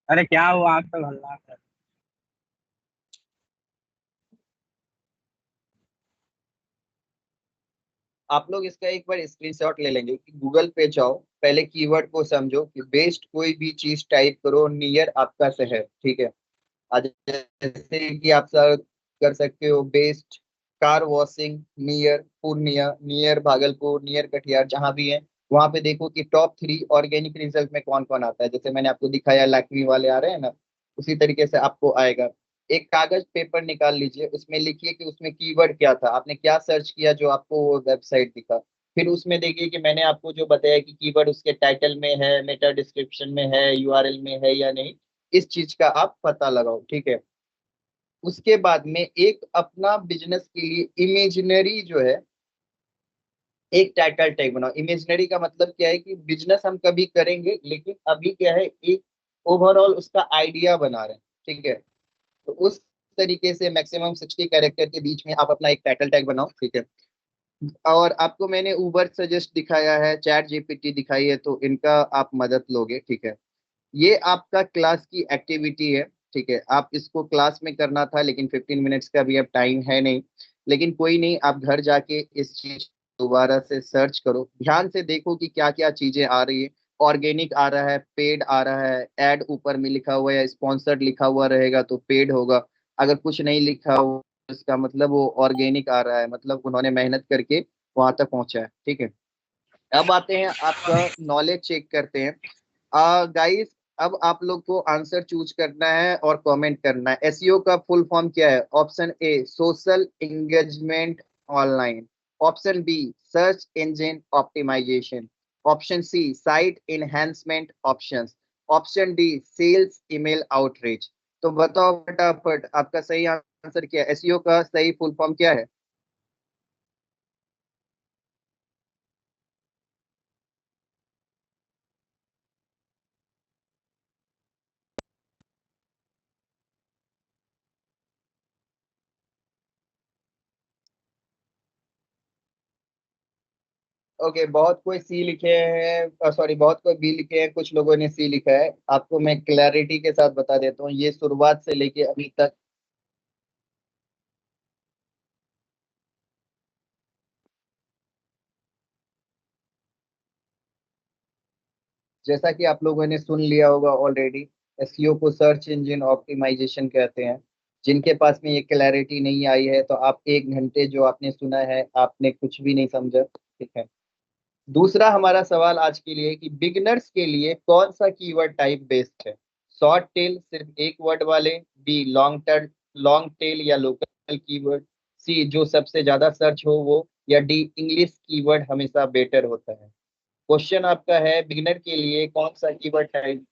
[SPEAKER 10] अरे क्या हुआ आप तो हल्ला कर।
[SPEAKER 4] आप लोग इसका एक बार स्क्रीनशॉट ले लेंगे कि गूगल पे जाओ, पहले कीवर्ड को समझो कि बेस्ट कोई भी चीज टाइप करो नियर आपका शहर। ठीक है, आज जैसे कि आप सर्च कर सकते हो best car washing near Purnia, near Bhagalpur, near Katihar, जहां भी है वहां पे देखो कि टॉप 3 ऑर्गेनिक रिजल्ट में कौन कौन आता है। जैसे मैंने आपको दिखाया लैक्मी वाले आ रहे हैं ना, उसी तरीके से आपको आएगा। एक कागज पेपर निकाल लीजिए, उसमें लिखिए कि उसमें कीवर्ड क्या था, आपने क्या सर्च किया जो आपको वो वेबसाइट दिखा। फिर उसमें देखिए कि मैंने आपको जो बताया कि कीवर्ड उसके टाइटल में है, मेटा डिस्क्रिप्शन में है, यूआरएल में है या नहीं, इस चीज का आप पता लगाओ। ठीक है, उसके बाद में एक अपना बिजनेस के लिए इमेजिनरी जो है एक टाइटल टैग बनाओ। इमेजिनरी का मतलब क्या है कि बिजनेस हम कभी करेंगे लेकिन अभी क्या है, एक ओवरऑल उसका आइडिया बना रहे हैं। ठीक है, तो उस तरीके से मैक्सिमम 60 कैरेक्टर के बीच में आप अपना एक टाइटल टैग बनाओ। ठीक है, और आपको मैंने उबर सजेस्ट दिखाया है, चैट जीपीटी दिखाई है, तो इनका आप मदद लोगे। ठीक है, ये आपका क्लास की एक्टिविटी है। ठीक है, आप इसको क्लास में करना था लेकिन 15 मिनट्स का भी अब टाइम है नहीं, लेकिन कोई नहीं, आप घर जाके इस चीज दोबारा से सर्च करो, ध्यान से देखो कि क्या क्या चीजें आ रही है। ऑर्गेनिक आ रहा है, पेड आ रहा है, एड ऊपर में लिखा हुआ है या स्पॉन्सर्ड लिखा हुआ रहेगा तो पेड होगा। अगर कुछ नहीं लिखा हुआ इसका मतलब वो ऑर्गेनिक आ रहा है, मतलब उन्होंने मेहनत करके वहां तक पहुंचा है। ठीक है, अब आते हैं आपका नॉलेज चेक करते हैं। गाइस, अब आप लोग को आंसर चूज करना है और कमेंट करना है। एसईओ का फुल फॉर्म क्या है? Option A social engagement online, option B search engine optimisation, option C site enhancement options, option D sales email outreach. तो बताओ फटाफट आपका सही आंसर क्या है? एसईओ का सही फुल फॉर्म क्या है? ओके, बहुत कोई सी लिखे हैं, सॉरी बहुत कोई बी लिखे हैं, कुछ लोगों ने सी लिखा है। आपको मैं क्लैरिटी के साथ बता देता हूँ, ये शुरुआत से लेके अभी तक जैसा कि आप लोगों ने सुन लिया होगा ऑलरेडी, एसईओ को सर्च इंजन ऑप्टिमाइजेशन कहते हैं। जिनके पास में ये क्लैरिटी नहीं आई है तो आप 1 घंटे जो आपने सुना है आपने कुछ भी नहीं समझा। ठीक है, दूसरा हमारा सवाल आज के लिए कि बिगिनर्स के लिए कौन सा कीवर्ड टाइप बेस्ड है? शॉर्ट टेल सिर्फ एक वर्ड वाले, बी लॉन्ग टेल या लोकल कीवर्ड, सी जो सबसे ज्यादा सर्च हो वो, या डी इंग्लिश कीवर्ड हमेशा बेटर होता है। क्वेश्चन आपका है बिगिनर के लिए कौन सा कीवर्ड टाइप?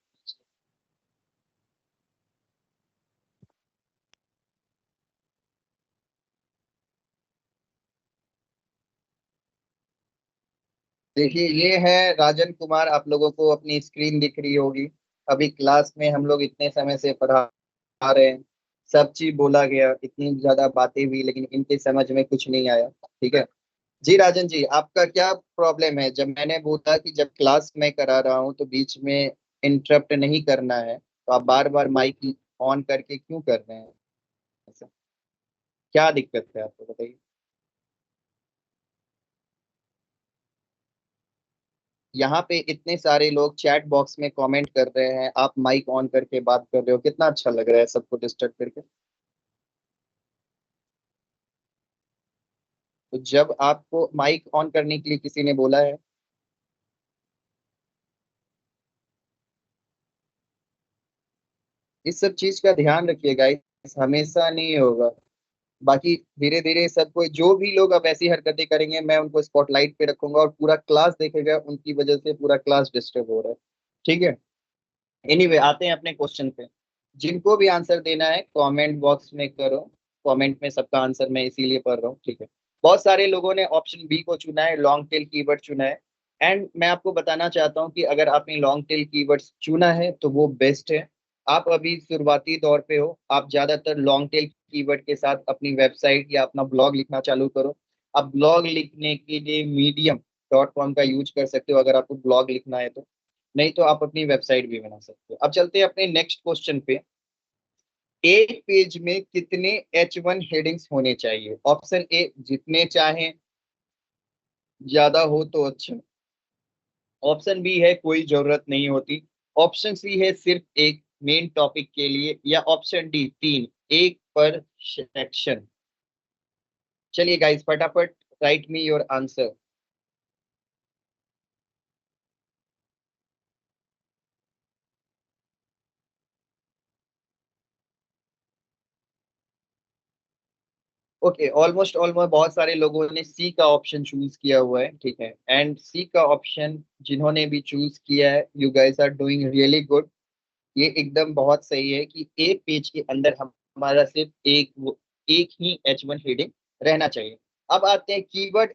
[SPEAKER 4] देखिए ये है राजन कुमार, आप लोगों को अपनी स्क्रीन दिख रही होगी। अभी क्लास में हम लोग इतने समय से पढ़ा रहे हैं, सब चीज बोला गया, इतनी ज्यादा बातें हुई लेकिन इनके समझ में कुछ नहीं आया। ठीक है, जी राजन जी, आपका क्या प्रॉब्लम है? जब मैंने बोला कि जब क्लास में करा रहा हूँ तो बीच में इंटरप्ट नहीं करना है, तो आप बार बार माइक ऑन करके क्यों कर रहे हैं ऐसा? क्या दिक्कत है आपको, बताइए। यहाँ पे इतने सारे लोग चैट बॉक्स में कमेंट कर रहे हैं, आप माइक ऑन करके बात कर रहे हो, कितना अच्छा लग रहा है सबको डिस्टर्ब करके। तो जब आपको माइक ऑन करने के लिए किसी ने बोला है, इस सब चीज का ध्यान रखिएगा, हमेशा नहीं होगा। बाकी धीरे धीरे सब कोई, जो भी लोग अब ऐसी हरकतें करेंगे, मैं उनको स्पॉटलाइट पे रखूंगा और पूरा क्लास देखेगा, उनकी वजह से पूरा क्लास डिस्टर्ब हो रहा है। ठीक है, एनीवे आते हैं अपने क्वेश्चन पे। जिनको भी आंसर देना है कमेंट बॉक्स में करो, कमेंट में सबका आंसर मैं इसीलिए पढ़ रहा हूँ। ठीक है, बहुत सारे लोगों ने ऑप्शन बी को चुना है, लॉन्ग टेल कीवर्ड चुना है। एंड मैं आपको बताना चाहता हूँ कि अगर आपने लॉन्ग टेल कीवर्ड्स चुना है तो वो बेस्ट है। आप अभी शुरुआती दौर पे हो, आप ज्यादातर लॉन्ग टेल कीवर्ड के साथ अपनी वेबसाइट या अपना ब्लॉग लिखना चालू करो। आप ब्लॉग लिखने के लिए medium.com का यूज कर सकते हो अगर आपको ब्लॉग लिखना है तो, नहीं तो आप अपनी वेबसाइट भी बना सकते हो। अब चलते हैं अपने नेक्स्ट क्वेश्चन पे। एक पेज में कितने H1 हेडिंग्स होने चाहिए? ऑप्शन ए जितने चाहें, ज्यादा हो तो अच्छा। ऑप्शन बी है कोई जरूरत नहीं होती। ऑप्शन सी है सिर्फ एक मेन टॉपिक के लिए। या ऑप्शन डी तीन, एक पर सेक्शन। चलिए गाइस फटाफट right me your answer. Okay, almost almost बहुत सारे लोगों ने सी का ऑप्शन चूज किया हुआ है। ठीक है, एंड सी का ऑप्शन जिन्होंने भी चूज किया है, you guys are doing really good. ये एकदम बहुत सही है कि एक पेज के अंदर हमारा सिर्फ एक ही H1 हेडिंग रहना चाहिए। अब आते हैं कीवर्ड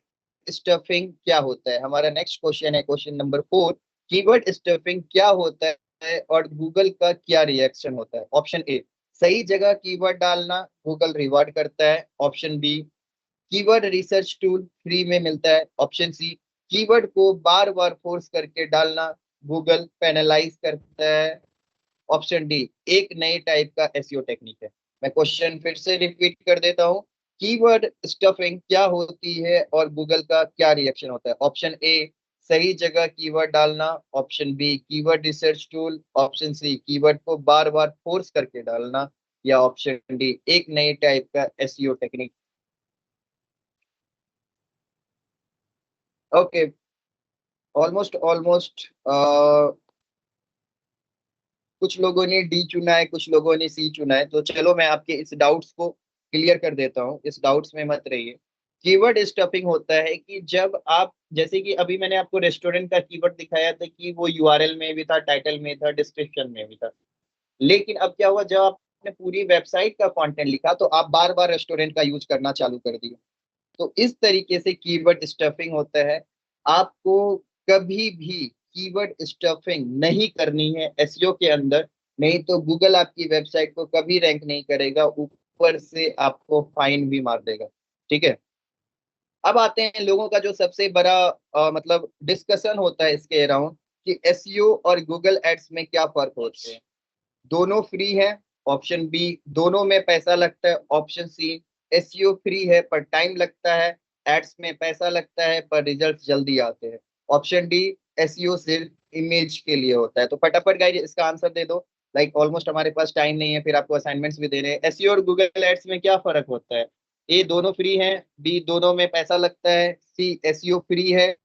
[SPEAKER 4] स्टफिंग क्या होता है। हमारा नेक्स्ट क्वेश्चन है क्वेश्चन नंबर 4। कीवर्ड स्टफिंग क्या होता है और गूगल का क्या रिएक्शन होता है? ऑप्शन ए, सही जगह कीवर्ड डालना, गूगल रिवार्ड करता है। Option B, keyword research tool free में मिलता है। ऑप्शन सी, कीवर्ड को बार बार फोर्स करके डालना, गूगल पेनलाइज करता है। ऑप्शन डी, एक नए टाइप का एसईओ टेक्निक है। मैं क्वेश्चन फिर से रिपीट कर देता हूँ। कीवर्ड स्टफिंग क्या होती है और गूगल का क्या रिएक्शन होता है? ऑप्शन ए, सही जगह कीवर्ड डालना। Option B, keyword research tool. Option C, keyword को बार बार फोर्स करके डालना। या ऑप्शन डी, एक नए टाइप का SEO technique. Okay, almost almost कुछ लोगों ने डी चुना है, कुछ लोगों ने सी चुना है। तो चलो मैं आपके इस डाउट्स को क्लियर कर देता हूँ, इस डाउट्स में मत रहिए। कीवर्ड स्टफिंग होता है कि जब आप, जैसे कि अभी मैंने आपको रेस्टोरेंट का कीवर्ड दिखाया था कि वो यूआरएल में भी था, टाइटल में था, डिस्क्रिप्शन में भी था। लेकिन अब क्या हुआ, जब आपने पूरी वेबसाइट का कंटेंट लिखा तो आप बार बार रेस्टोरेंट का यूज करना चालू कर दिए। तो इस तरीके से कीवर्ड स्टफिंग होता है। आपको कभी भी कीवर्ड स्टफिंग नहीं करनी है एसईओ के अंदर, नहीं तो गूगल आपकी वेबसाइट को कभी रैंक नहीं करेगा, ऊपर से आपको फाइन भी मार देगा। ठीक है, अब आते हैं लोगों का जो सबसे बड़ा मतलब डिस्कशन होता है इसके अराउंड कि एसईओ और गूगल एड्स में क्या फर्क होते हैं। दोनों फ्री है। ऑप्शन बी, दोनों में पैसा लगता है। ऑप्शन सी, एसईओ फ्री है पर टाइम लगता है, एड्स में पैसा लगता है पर रिजल्ट जल्दी आते हैं। ऑप्शन डी, एसईओ सिर्फ इमेज के लिए होता है। तो फटाफट गाइस इसका आंसर दे दो। लाइक ऑलमोस्ट हमारे पास टाइम नहीं है, फिर आपको असाइनमेंट्स भी देने हैं। एसईओ और गूगल एड्स में क्या फर्क होता है? ए, दोनों फ्री है। बी, दोनों में पैसा लगता है। सी, एसईओ फ्री है,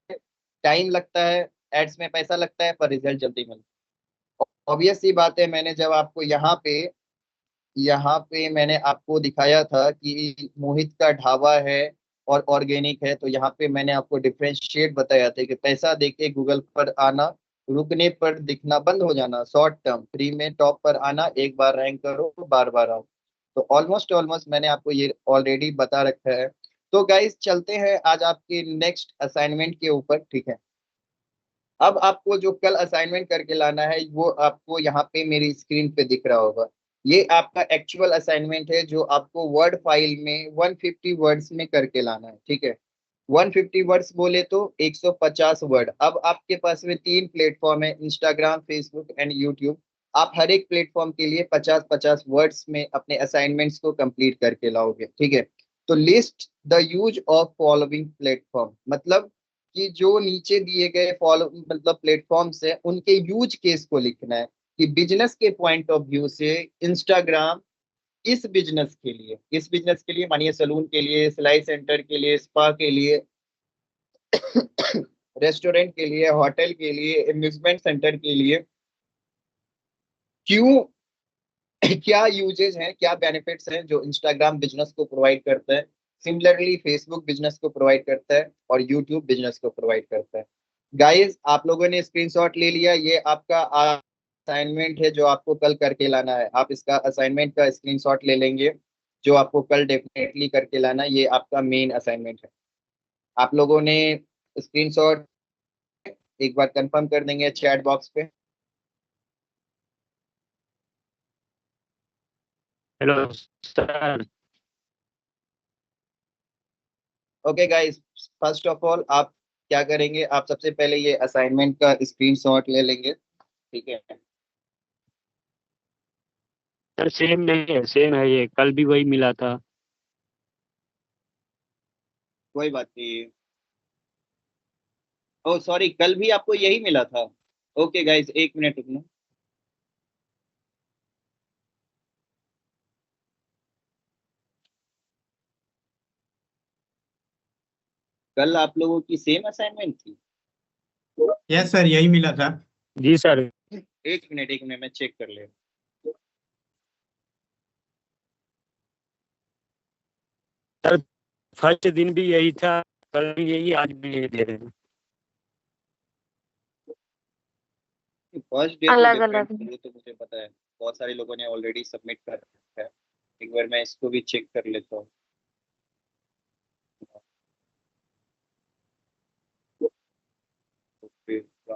[SPEAKER 4] टाइम लगता है, एड्स में पैसा लगता है पर रिजल्ट जल्दी मिलता है। ऑब्वियस सी बात है, मैंने जब आपको यहाँ पे मैंने आपको दिखाया था कि मोहित का ढाबा है और ऑर्गेनिक है, तो यहाँ पे मैंने आपको डिफरेंशिएट बताया था कि पैसा देके गूगल पर आना, रुकने पर दिखना बंद हो जाना। शॉर्ट टर्म, फ्री में टॉप पर आना, एक बार रैंक करो बार बार आओ। तो ऑलमोस्ट ऑलमोस्ट मैंने आपको ये ऑलरेडी बता रखा है। तो गाइस चलते हैं आज आपके नेक्स्ट असाइनमेंट के ऊपर। ठीक है, अब आपको जो कल असाइनमेंट करके लाना है वो आपको यहाँ पे मेरी स्क्रीन पे दिख रहा होगा। ये आपका एक्चुअल असाइनमेंट है जो आपको वर्ड फाइल में 150 वर्ड्स में करके लाना है। ठीक है, 150 वर्ड्स बोले तो 150 वर्ड। अब आपके पास में 3 प्लेटफॉर्म है, इंस्टाग्राम, फेसबुक एंड यूट्यूब। आप हर एक प्लेटफॉर्म के लिए 50-50 वर्ड्स में अपने असाइनमेंट्स को कंप्लीट करके लाओगे, ठीक है। तो list the use of following platform, मतलब कि जो नीचे दिए गए फॉलो मतलब प्लेटफॉर्म्स है उनके यूज केस को लिखना है कि बिजनेस के पॉइंट ऑफ व्यू से इंस्टाग्राम इस बिजनेस के लिए मानिए सलून के लिए, सिलाई सेंटर के लिए, स्पा के लिए, रेस्टोरेंट के लिए, होटल के लिए, एम्यूजमेंट सेंटर के लिए क्यों क्या यूजेज हैं, क्या बेनिफिट्स हैं जो इंस्टाग्राम बिजनेस को प्रोवाइड करता है। सिमिलरली फेसबुक बिजनेस को प्रोवाइड करता है और यूट्यूब बिजनेस को प्रोवाइड करता है। गाइस आप लोगों ने स्क्रीनशॉट ले लिया, ये आपका असाइनमेंट है जो आपको कल करके लाना है। आप इसका असाइनमेंट का स्क्रीनशॉट ले लेंगे जो आपको कल डेफिनेटली करके लाना, ये आपका मेन असाइनमेंट है। आप लोगों ने स्क्रीनशॉट एक बार कंफर्म कर देंगे चैट बॉक्स पे।
[SPEAKER 10] Hello sir.
[SPEAKER 4] Okay guys, first of all आप क्या करेंगे, आप सबसे पहले ये असाइनमेंट का स्क्रीनशॉट ले लेंगे, ठीक है।
[SPEAKER 10] सर सेम नहीं है, सेम है, ये कल भी वही मिला था।
[SPEAKER 4] कोई बात नहीं। ओह सॉरी, कल भी आपको यही मिला था। ओके गाइस, एक मिनट रुकना। कल आप लोगों की सेम असाइनमेंट थी?
[SPEAKER 6] यस सर, यही मिला था।
[SPEAKER 10] जी सर।
[SPEAKER 4] एक मिनट मैं चेक कर ले।
[SPEAKER 10] सर फर्स्ट दिन भी यही था, कल भी यही, आज भी यही दे रहे हैं।
[SPEAKER 4] फर्स्ट डे
[SPEAKER 8] अलग अलग
[SPEAKER 4] वो तो मुझे पता है, बहुत सारे लोगों ने ऑलरेडी सबमिट कर रखा है। एक बार मैं इसको भी चेक कर लेता हूँ।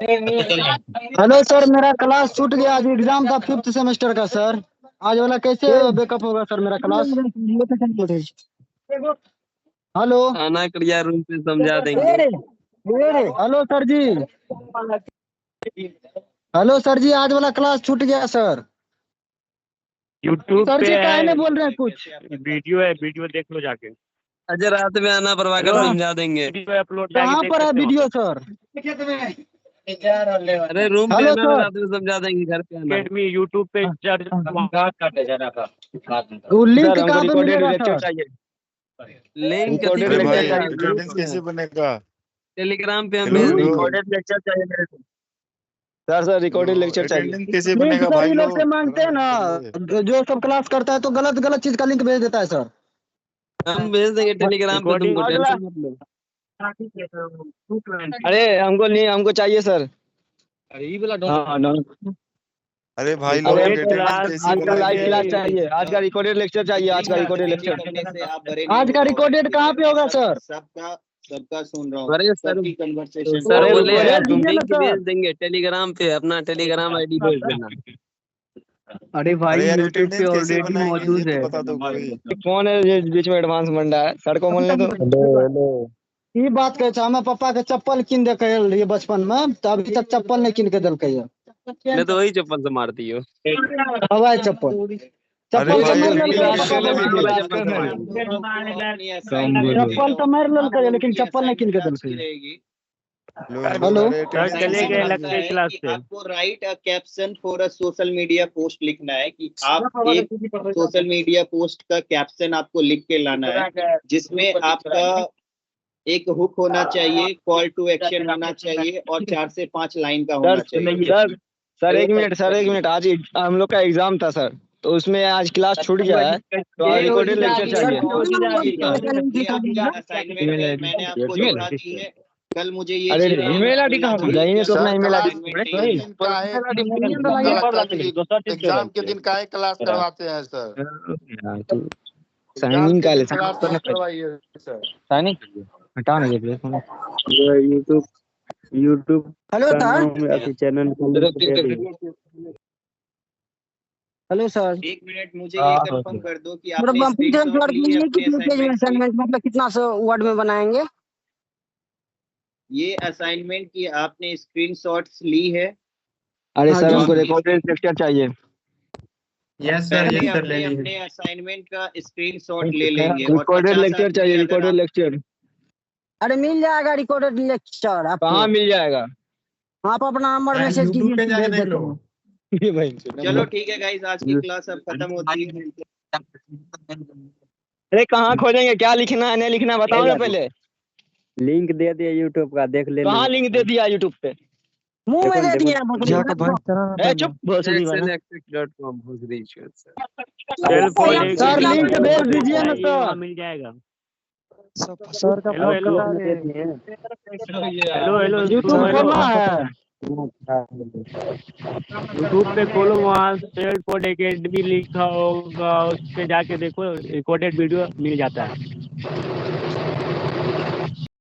[SPEAKER 5] हेलो सर, मेरा क्लास छूट गया, आज एग्जाम था 5th सेमेस्टर का सर। आज वाला कैसे बैकअप होगा सर मेरा क्लास? हेलो
[SPEAKER 2] आना क्रिया रूम पे समझा देंगे।
[SPEAKER 5] हेलो सर जी, हेलो सर जी, आज वाला क्लास छूट गया सर।
[SPEAKER 10] यूट्यूब
[SPEAKER 5] सर
[SPEAKER 10] पे
[SPEAKER 5] जी काहे
[SPEAKER 10] है,
[SPEAKER 5] नहीं बोल रहे हैं कुछ?
[SPEAKER 10] वीडियो है, वीडियो देख लो जाके।
[SPEAKER 2] आज रात में आना, प्रभाकर समझा देंगे।
[SPEAKER 10] वीडियो अपलोड
[SPEAKER 5] कहाँ पर है वीडियो सर?
[SPEAKER 2] अरे रूम पे
[SPEAKER 5] हेलो
[SPEAKER 2] आना,
[SPEAKER 5] सर,
[SPEAKER 2] रात में समझा देंगे। घर पे आना।
[SPEAKER 10] अकेडमी यूट्यूब पे
[SPEAKER 5] वो लिंक कहाँ पे मिलेगा सर?
[SPEAKER 2] लिंक
[SPEAKER 11] अरे भाई अटेंडेंस कैसे बनेगा?
[SPEAKER 2] टेलीग्राम पे हम
[SPEAKER 11] हेलो
[SPEAKER 2] भेज
[SPEAKER 11] हेलो,
[SPEAKER 2] देंगे।
[SPEAKER 10] रिकॉर्डेड लेक्चर चाहिए मेरे को।
[SPEAKER 5] सर रिकॉर्डेड लेक्चर चाहिए।
[SPEAKER 11] अटेंडेंस कैसे
[SPEAKER 5] लिंक
[SPEAKER 11] बनेगा
[SPEAKER 5] सर
[SPEAKER 11] भाई
[SPEAKER 5] ये लोग
[SPEAKER 11] लोग?
[SPEAKER 5] से मांगते हैं ना, जो सब क्लास करता है तो गलत गलत चीज का लिंक भेज देता है सर।
[SPEAKER 2] हम भेज देंगे टेलीग्राम पे, तुमको
[SPEAKER 10] रिकॉर्डिंग
[SPEAKER 2] टेंशन मत लो।
[SPEAKER 5] अरे हमको नहीं, हमको चाहिए सर।
[SPEAKER 2] अरे ये वाला
[SPEAKER 5] हाँ
[SPEAKER 11] अरे भाई लोग
[SPEAKER 5] अरे
[SPEAKER 11] अटेंडेंस
[SPEAKER 10] क्लास
[SPEAKER 11] कैसे
[SPEAKER 5] आज का लाइव क्लास
[SPEAKER 11] बनाएंगे?
[SPEAKER 5] चाहिए, आज का रिकॉर्डेड लेक्चर चाहिए, आज का रिकॉर्डेड लेक्चर।
[SPEAKER 4] से आप बड़े
[SPEAKER 5] आज का रिकॉर्डेड कहाँ पे होगा सर?
[SPEAKER 4] सबका सुन रहा हूँ,
[SPEAKER 2] अरे सर,
[SPEAKER 4] सबकी कन्वर्सेशन।
[SPEAKER 2] सर बोले
[SPEAKER 5] भेज
[SPEAKER 2] तुम
[SPEAKER 5] दीजिए ना
[SPEAKER 2] लिंक
[SPEAKER 5] सर।
[SPEAKER 2] भेज देंगे टेलीग्राम पे, अपना टेलीग्राम आईडी भेज देना।
[SPEAKER 11] अरे यार अटेंडेंस कैसे बनाएंगे ये तो बता दो कोई।
[SPEAKER 5] कौन है ये बीच में एडवांस बंदा है? सर को बोलने दो।
[SPEAKER 2] हेलो
[SPEAKER 5] ई बात कहे हमें पापा के चप्पल किन दे कहल रही बचपन में, तो अभी तक चप्पल नहीं किन के दिलकै है।
[SPEAKER 2] मैं तो वही चप्पल से मारती हूँ।
[SPEAKER 5] हवाई चप्पल
[SPEAKER 11] अरे
[SPEAKER 5] चप्पल तो
[SPEAKER 11] भाई
[SPEAKER 5] मार
[SPEAKER 11] अभी
[SPEAKER 5] लेलकै,
[SPEAKER 11] अकेले में
[SPEAKER 2] वाला
[SPEAKER 11] क्लास
[SPEAKER 2] चप्पल
[SPEAKER 11] कर
[SPEAKER 2] से
[SPEAKER 11] रहे
[SPEAKER 2] मारती
[SPEAKER 11] हैं।
[SPEAKER 5] चप्पल तो मार लेलकै लेकिन चप्पल नहीं किन के दिलकै।
[SPEAKER 11] हेलो अरे
[SPEAKER 10] सर
[SPEAKER 11] अटेंडेंस
[SPEAKER 10] चले
[SPEAKER 11] कैसे
[SPEAKER 10] गए
[SPEAKER 11] बनाएंगे?
[SPEAKER 10] लगते क्लास से।
[SPEAKER 4] आपको right a caption for a social media post लिखना है कि आप एक सोशल मीडिया पोस्ट का कैप्शन आपको लिख के लाना है जिसमें आपका एक हुक होना चाहिए, कॉल टू एक्शन होना चाहिए और 4 से 5 लाइन का होना चाहिए।
[SPEAKER 5] सर एक मिनट, आज हम लोग का एग्जाम था सर, तो उसमें आज क्लास छूट गया है, तो आज रिकॉर्डेड लेक्चर चाहिए।
[SPEAKER 4] ये आपका असाइनमेंट है, मैंने आपको दिखा दी है। कल मुझे ये
[SPEAKER 5] अरे
[SPEAKER 4] चीज़
[SPEAKER 5] ईमेल आईडी कहाँ पे? जाइए तो अपना
[SPEAKER 11] सर
[SPEAKER 5] ईमेल
[SPEAKER 11] क्लास
[SPEAKER 5] आईडी।
[SPEAKER 11] दिन का है, एग्जाम के दिन काहे क्लास करवाते हैं सर?
[SPEAKER 5] साइनिंग का ले,
[SPEAKER 11] क्लास मत करवाइए सर।
[SPEAKER 5] साइनिंग हटा ना ये
[SPEAKER 10] यूट्यूब
[SPEAKER 5] हेलो
[SPEAKER 10] का चैनल
[SPEAKER 5] हेलो सर,
[SPEAKER 4] 1 मिनट मुझे ये कंफर्म कर दो कि आपने स्क्रीनशॉट ली है अपने असाइनमेंट की?
[SPEAKER 5] मतलब कितना वर्ड में बनाएंगे?
[SPEAKER 4] ये असाइनमेंट की आपने स्क्रीनशॉट्स ली है?
[SPEAKER 5] अरे
[SPEAKER 7] हाँ
[SPEAKER 5] सर
[SPEAKER 7] जी।
[SPEAKER 5] हमको रिकॉर्डेड लेक्चर चाहिए।
[SPEAKER 6] यस सर,
[SPEAKER 4] पहले
[SPEAKER 6] यस सर,
[SPEAKER 4] अपने
[SPEAKER 6] ले लीजिए।
[SPEAKER 4] अपने असाइनमेंट का स्क्रीनशॉट ले लेंगे और
[SPEAKER 5] रिकॉर्डेड
[SPEAKER 4] 50
[SPEAKER 5] लेक्चर
[SPEAKER 4] आदमी
[SPEAKER 5] चाहिए,
[SPEAKER 4] अगर
[SPEAKER 5] रिकॉर्डेड
[SPEAKER 4] आप
[SPEAKER 5] लेक्चर।
[SPEAKER 12] अरे मिल जाएगा रिकॉर्डेड लेक्चर आपको।
[SPEAKER 5] कहाँ मिल जाएगा?
[SPEAKER 12] आप अपना नंबर
[SPEAKER 6] भाई
[SPEAKER 12] मैसेज
[SPEAKER 6] यूट्यूब पे
[SPEAKER 12] कीजिए,
[SPEAKER 6] जाके
[SPEAKER 12] भेज
[SPEAKER 6] देख
[SPEAKER 12] देते
[SPEAKER 6] लो।
[SPEAKER 12] हैं।
[SPEAKER 5] ये भाई
[SPEAKER 4] चलो ठीक है गाइस, आज की क्लास अब खत्म होती है।
[SPEAKER 5] अरे कहाँ खोजेंगे, क्या लिखना है नहीं लिखना बताओ ना पहले।
[SPEAKER 11] लिंक दे दिया यूट्यूब का, देख लेना।
[SPEAKER 5] कहाँ लिंक दे दिया यूट्यूब पे?
[SPEAKER 12] मुंह में दे दिया भोसड़ी
[SPEAKER 11] जाके
[SPEAKER 12] का।
[SPEAKER 11] भाई
[SPEAKER 5] ए चुप भोसड़ी वाला।
[SPEAKER 10] सेल फोन
[SPEAKER 12] सर,
[SPEAKER 10] एक
[SPEAKER 5] सर
[SPEAKER 10] एक
[SPEAKER 5] लिंक
[SPEAKER 10] वीडियो
[SPEAKER 5] भेज
[SPEAKER 10] पे
[SPEAKER 5] दीजिए ना
[SPEAKER 10] चाहिए, वहाँ
[SPEAKER 5] सर।
[SPEAKER 10] मिल जाएगा।
[SPEAKER 11] सर का
[SPEAKER 10] hello hello hello hello
[SPEAKER 5] YouTube
[SPEAKER 10] सुनो, हेलो
[SPEAKER 5] खोलना है।
[SPEAKER 10] यूट्यूब पे खोलो, वहाँ सेल फोन एकेडमी लिखा होगा, उस पे जाके देखो, रिकॉर्डेड वीडियो मिल जाता है।